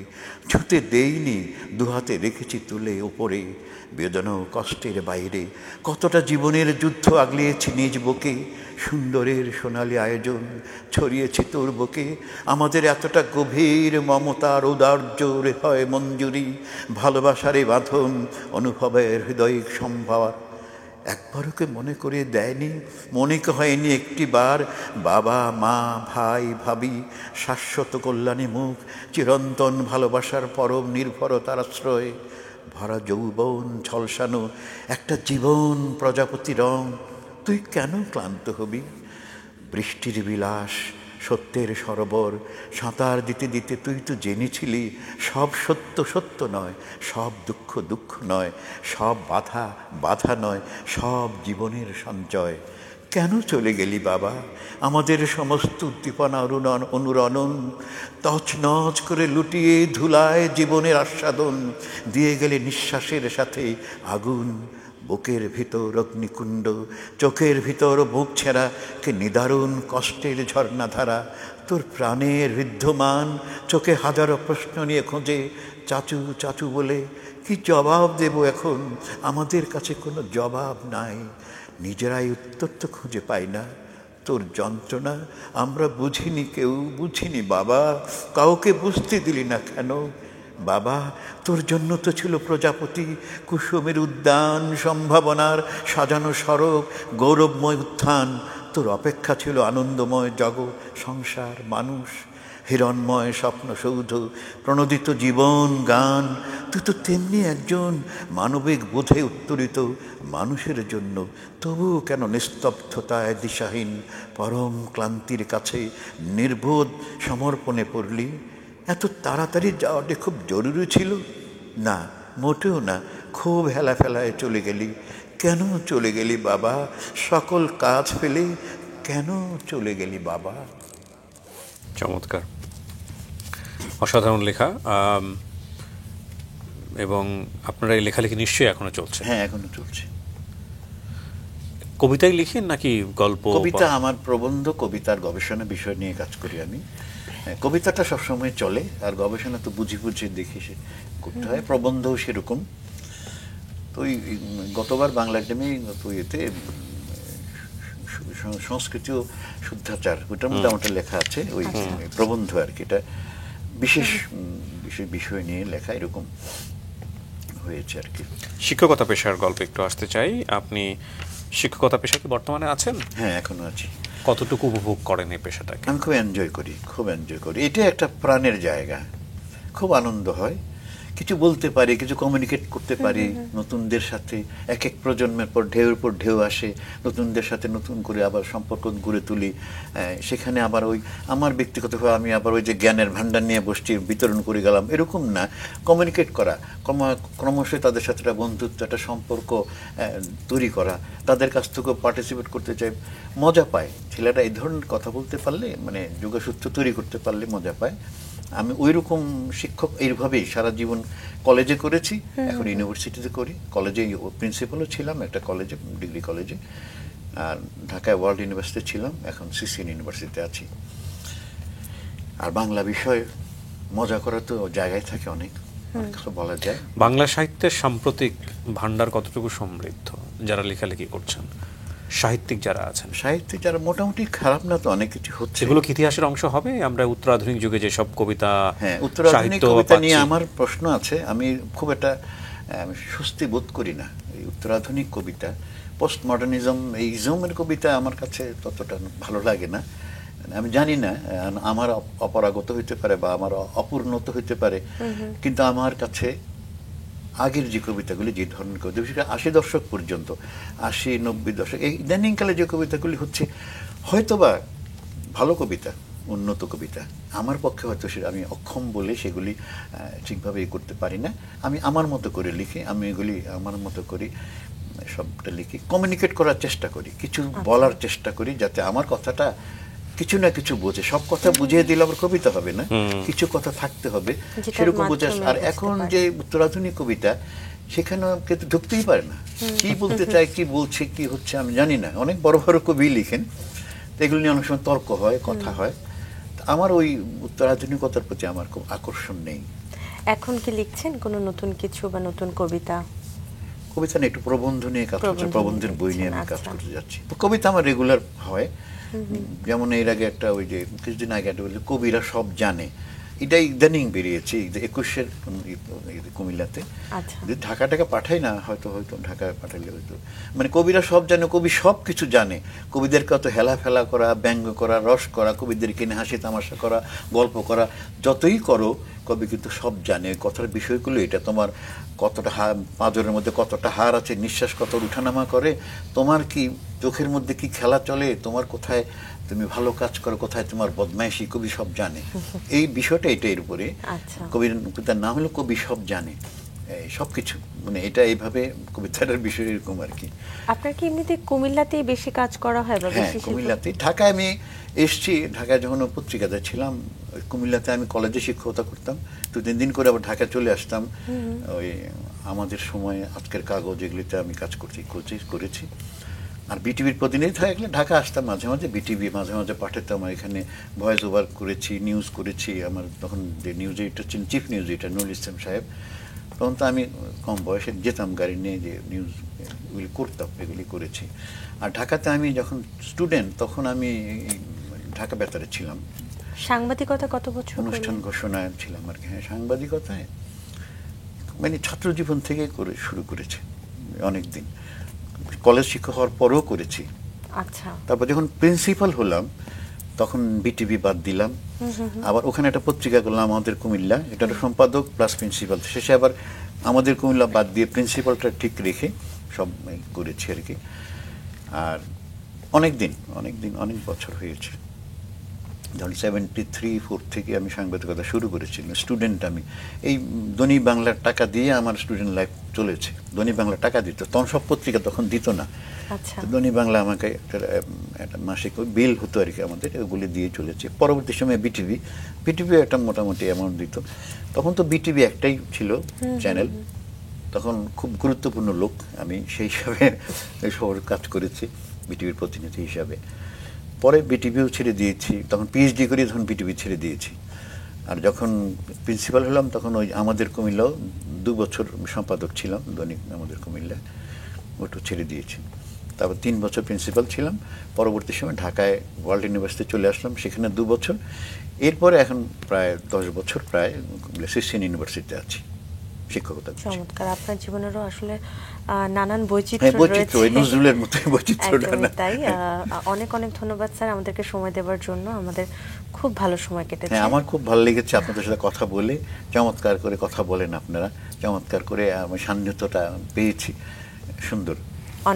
ছুতে দেইনি দুহাতে রেখেছি তুলে উপরে, বেদনা ও কষ্টের বাইরে কতটা জীবনের যুদ্ধ আগলিয়েছি নিজ বুকে। সুন্দরের সোনালী আয়োজন ছড়িয়েছি তোর বুকে, আমাদের এতটা গভীর মমতার উদার্য হয় মঞ্জুরি, ভালোবাসারে বাঁধন অনুভবের হৃদয়িক সম্ভার। একবারও কে মনে করে দেয়নি, মনে হয়নি একটি বার, বাবা মা ভাই ভাবি শাশ্বত কল্যাণে মুখ, চিরন্তন ভালোবাসার পরম নির্ভরতার আশ্রয়। ভরা যৌবন ঝলসানো একটা জীবন প্রজাপতি রং, তুই কেন ক্লান্ত হবি। বৃষ্টির বিলাস সত্যের সরোবর, সাঁতার দিতে দিতে তুই তো জেনেছিলি সব সত্য সত্য নয়, সব দুঃখ দুঃখ নয়, সব বাধা বাধা নয়, সব জীবনের সঞ্চয়। কেন চলে গেলি বাবা, আমাদের সমস্ত উদ্দীপনা অনুরণন তছনছ করে লুটিয়ে ধুলায় জীবনের আস্বাদন, দিয়ে গেলে নিঃশ্বাসের সাথে আগুন। বুকের ভিতর অগ্নিকুণ্ড, চোখের ভিতর বুক ছেঁড়া কে নিদারুণ কষ্টের ঝর্ণাধারা। তোর প্রাণের বিদ্যমান চোখে হাজারো প্রশ্ন নিয়ে খোঁজে, চাচু চাচু বলে কি জবাব দেব এখন, আমাদের কাছে কোনো জবাব নাই, নিজেরাই উত্তর তো খুঁজে পাই না। তোর যন্ত্রণা আমরা বুঝিনি, কেউ বুঝিনি বাবা, কাউকে বুঝতে দিলি না কেন বাবা। তোর জন্য তো ছিল প্রজাপতি, কুসুমের উদ্যান, সম্ভাবনার সাজানো সড়ক, গৌরবময় উত্থান। তোর অপেক্ষা ছিল আনন্দময় জগৎ, সংসার, মানুষ, হিরণময় স্বপ্নসৌধ, প্রণোদিত জীবন গান। তুই তো তেমনি একজন মানবিক বোধে উত্তরিত মানুষের জন্য, তবুও কেন নিস্তব্ধতায় দিশাহীন পরম ক্লান্তির কাছে নির্বোধ সমর্পণে পড়লি। এত তাড়াতাড়ি যাওয়াটা খুব জরুরি ছিল না, মোটেও না, খুব হেলাফেলায় চলে গেলি। কেন চলে গেলি বাবা, সকল কাজ ফেলে কেন চলে গেলি বাবা। চমৎকার, অসাধারণ লেখা। এবং আপনারা এই লেখালেখি নিশ্চয়ই এখনো চলছে? হ্যাঁ, এখনো চলছে। কবিতাই লিখেন নাকি গল্প? কবিতা আমার প্রবন্ধ, কবিতার গবেষণা বিষয় নিয়ে কাজ করি আমি। কবিতাটা সবসময় চলে, আর গবেষণা তো বুঝি বুঝি দেখি সে করতে হয়। প্রবন্ধও সেরকম। তো ওই গতবার বাংলা একাডেমি তো এতে সংস্কৃতি ও শুদ্ধাচার, ওটার মধ্যে আমারটা লেখা আছে, ওই প্রবন্ধ আর কি। এটা বিশেষ বিশেষ বিষয় নিয়ে লেখা, এরকম হয়েছে আর কি। শিক্ষকতা পেশার গল্প একটু আসতে চাই। আপনি শিক্ষকতা পেশা কি বর্তমানে আছেন? হ্যাঁ, এখনো আছি। কতটুকু উপভোগ করেন এই পেশাটাকে? আমি খুব এনজয় করি, খুব এনজয় করি। এটা একটা প্রাণের জায়গা, খুব আনন্দ হয়। কিছু বলতে পারি, কিছু কমিউনিকেট করতে পারি নতুনদের সাথে। এক এক প্রজন্মের পর ঢেউর পর ঢেউ আসে, নতুনদের সাথে নতুন করে আবার সম্পর্ক গড়ে তুলি। সেখানে আবার ওই আমার ব্যক্তিগতভাবে আমি আবার ওই যে জ্ঞানের ভাণ্ডার নিয়ে বসছি, বিতরণ করে গেলাম, এরকম না। কমিউনিকেট করা, ক্রমশ তাদের সাথে একটা বন্ধুত্ব, একটা সম্পর্ক তৈরি করা, তাদের কাছ থেকেও পার্টিসিপেট করতে চাই, মজা পায়। ছেলেরা এই ধরনের কথা বলতে পারলে, মানে যোগসূত্র তৈরি করতে পারলে মজা পায়। আমি ওই রকম শিক্ষক এইভাবেই সারা জীবন কলেজে করেছি, এখন ইউনিভার্সিটিতে করি। কলেজে প্রিন্সিপালও ছিলাম একটা কলেজে, ডিগ্রি কলেজে। আর ঢাকায় ওয়ার্ল্ড ইউনিভার্সিটি ছিলাম, এখন সিসিএন ইউনিভার্সিটিতে আছি। আর বাংলা বিষয় মজা করা তো জায়গায় থাকে, অনেক কিছু বলা যায়। বাংলা সাহিত্যের সাম্প্রতিক ভান্ডার কতটুকু সমৃদ্ধ যারা লেখালেখি করছেন, সাহিত্যিক যারা আছেন? সাহিত্যিক যারা মোটামুটি খারাপ না, তো অনেক কিছু হচ্ছে। এগুলো কি ইতিহাসের অংশ হবে? আমরা উত্তরাধুনিক যুগে যেসব কবিতা, হ্যাঁ, উত্তরাধুনিক কবিতা নিয়ে পাচ্ছি, আমার প্রশ্ন আছে। আমি খুব একটা স্বস্তি বোধ করি না এই উত্তরাধুনিক কবিতা। পোস্ট মডার্নিজম, এই ইজমের কবিতা আমার কাছে ততটা ভালো লাগে না। আমি জানি না, আমার অপরাগত হইতে পারে বা আমার অপূর্ণত হইতে পারে, কিন্তু আমার কাছে আগের যে কবিতাগুলি, যে ধরনের কবিতা, বিশেষ করে ৮০ দশক পর্যন্ত, ৮০-৯০ দশক, এই ইদানিংকালে যে কবিতাগুলি হচ্ছে হয়তোবা ভালো কবিতা, উন্নত কবিতা, আমার পক্ষে হয়তো আমি অক্ষম বলে সেগুলি ঠিকভাবে করতে পারি না। আমি আমার মতো করে লিখি, আমি এগুলি আমার মতো করি, সবটা লিখি, কমিউনিকেট করার চেষ্টা করি, কিছু বলার চেষ্টা করি, যাতে আমার কথাটা কিছু না কিছু বোঝে। সব কথা বুঝিয়ে দিলে আবার কবিতা হবে না, কিছু কথা থাকতে হবে, সেরকম বোঝা। আর এখন যে উত্তরাধুনিক কবিতা, সেখানে কিন্তু ঢুকতেই পারে না, কি বলতে চায়, কি বলছে, কি হচ্ছে আমি জানি না। অনেক বড় বড় কবি লিখেন, এগুলো নিয়ে অনেক সময় তর্ক হয়, কথা হয়। আমার ওই উত্তরাধুনিকতার প্রতি আমার খুব আকর্ষণ নেই। এখন কি লিখছেন কোনো নতুন কিছু বা নতুন কবিতা? কবিতা নিয়ে একটু প্রবন্ধ নিয়ে কাজ করছে, প্রবন্ধের বই নিয়ে আমি কাজ আচ্ছা। করতে যাচ্ছি। কবিতা আমার রেগুলার হয়। যেমন এর আগে একটা, ওই যে কিছুদিন আগে একটা বলছে কবিরা সব জানে, এটাই ইদানিং বেরিয়েছে ২১-এর কুমিল্লাতে। ঢাকা পাঠাই না, হয়তো ঢাকায় পাঠাইলে হয়তো, মানে কবিরা সব জানে, কবি সব কিছু জানে। কবিদেরকে অত হেলা ফেলা করা, ব্যঙ্গ করা, রস করা, কবিদেরকে নিয়ে হাসি তামাশা করা, গল্প করা, যতই করো, কবি কিন্তু সব জানে। কথার বিষয়গুলো এটা, তোমার কতটা পাঁজরের মধ্যে কতটা হাড় আছে, নিঃশ্বাস কত উঠানামা করে, তোমার কি চোখের মধ্যে কি খেলা চলে, তোমার কোথায় তুমি ভালো কাজ করো, কোথায় তোমার বদমাইশি, কবি সব জানে। এই বিষয়টা এর উপরে। কবির কবিতার নাম হলো কবি সব জানে, সবকিছু, মানে এটা এইভাবে কবিতাটার বিষয় এরকম আর কি। আপনার কি এমনিতে কুমিল্লাতেই বেশি কাজ করা হয়? হ্যাঁ, কুমিল্লাতে। ঢাকায় আমি এসছি, ঢাকায় যখন পত্রিকাতে ছিলাম, কুমিল্লাতে আমি কলেজে শিক্ষকতা করতাম, ২-৩ দিন করে আবার ঢাকা চলে আসতাম। ওই আমাদের সময় আজকের কাগজ, এগুলিতে আমি কাজ করেছি। আর বিটিভির প্রতিনিধি থাকলে ঢাকা আসতাম মাঝে মাঝে, বিটিভি মাঝে মাঝে পাঠাতাম। এখানে ভয়েস ওভার করেছি, নিউজ করেছি। আমার তখন যে নিউজ এডিটর ছিলেন, chief news editor Nurul Islam সাহেব, তখন তো আমি কম বয়সে যেতাম গাড়ি নিয়ে, যে নিউজ এগুলি করতাম, এগুলি করেছি। আর ঢাকাতে আমি যখন স্টুডেন্ট, তখন আমি ঢাকা বেতারে ছিলাম। সাংবাদিকতা কত বছর? অনুষ্ঠান ঘোষণায় ছিলাম আর কি। হ্যাঁ, সাংবাদিকতায় মানে ছাত্র জীবন থেকে শুরু করেছি অনেকদিন, কলেজ শিক্ষক হওয়ার পরেও করেছি। আচ্ছা। তারপর যখন প্রিন্সিপাল হলাম, তখন বিটিভি বাদ দিলাম, আবার ওখানে একটা পত্রিকা করলাম আমাদের কুমিল্লা, এটার সম্পাদক প্লাস প্রিন্সিপাল। শেষে আবার আমাদের কুমিল্লা বাদ দিয়ে প্রিন্সিপালটা ঠিক রেখে সব করেছি আর কি। আর অনেক বছর হয়েছে। ধরুন 73-74 থেকে আমি সাংবাদিকতা শুরু করেছিলাম, স্টুডেন্ট আমি। এই দৈনিক বাংলার টাকা দিয়ে আমার স্টুডেন্ট লাইফ চলেছে। দৈনিক বাংলা টাকা দিত, তখন সব পত্রিকা তখন দিত না। দৈনিক বাংলা আমাকে একটা মাসিক বিল হতো আর কি আমাদের, ওগুলি দিয়ে চলেছে। পরবর্তী সময়ে বিটিভি একটা মোটামুটি অ্যামাউন্ট দিত। তখন তো বিটিভি একটাই ছিল চ্যানেল, তখন খুব গুরুত্বপূর্ণ লোক আমি, সেই হিসাবে শহরে কাজ করেছি। বিটিভির প্রতিনিধি হিসাবে। পরে বিটিভিও ছেড়ে দিয়েছি, তখন পিএইচডি করি, তখন বিটিভি ছেড়ে দিয়েছি। আর যখন প্রিন্সিপাল হলাম তখন ওই আমাদের কুমিল্লাও 2 বছর সম্পাদক ছিলাম, দৈনিক আমাদের কুমিল্লায়, ওটা ছেড়ে দিয়েছি। তারপর 3 বছর প্রিন্সিপাল ছিলাম। পরবর্তী সময় ঢাকায় ওয়ার্ল্ড ইউনিভার্সিটি চলে আসলাম, সেখানে 2 বছর। এরপরে এখন প্রায় 10 বছর প্রায় সিসিএন ইউনিভার্সিটিতে আছি, শিক্ষকতা করছি। চমৎকার, আপনার জীবনেরও আসলে নানান বৈচিত্র্য হ্যাঁ, বৈচিত্র্য, ওই রয়েছে। নজরুলের মতো বৈচিত্র্যটা একদমই না। তাই। অনেক অনেক ধন্যবাদ স্যার আমাদেরকে সময় দেওয়ার জন্য, আমাদের খুব ভালো সময় কেটেছে। হ্যাঁ, আমার খুব ভালো লেগেছে আপনাদের সাথে কথা বলে। চমৎকার করে কথা বলেন আপনারা, চমৎকার করে আমি সান্নিধ্যটা পেয়েছি, সুন্দর।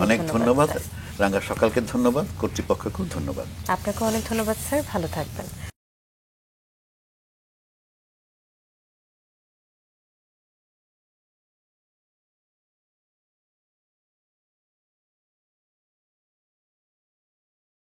অনেক ধন্যবাদ। স্যার। রাঙ্গা সকালকে ধন্যবাদ, কর্তৃপক্ষকেও ধন্যবাদ। আপনাকে অনেক ধন্যবাদ স্যার, ভালো থাকবেন।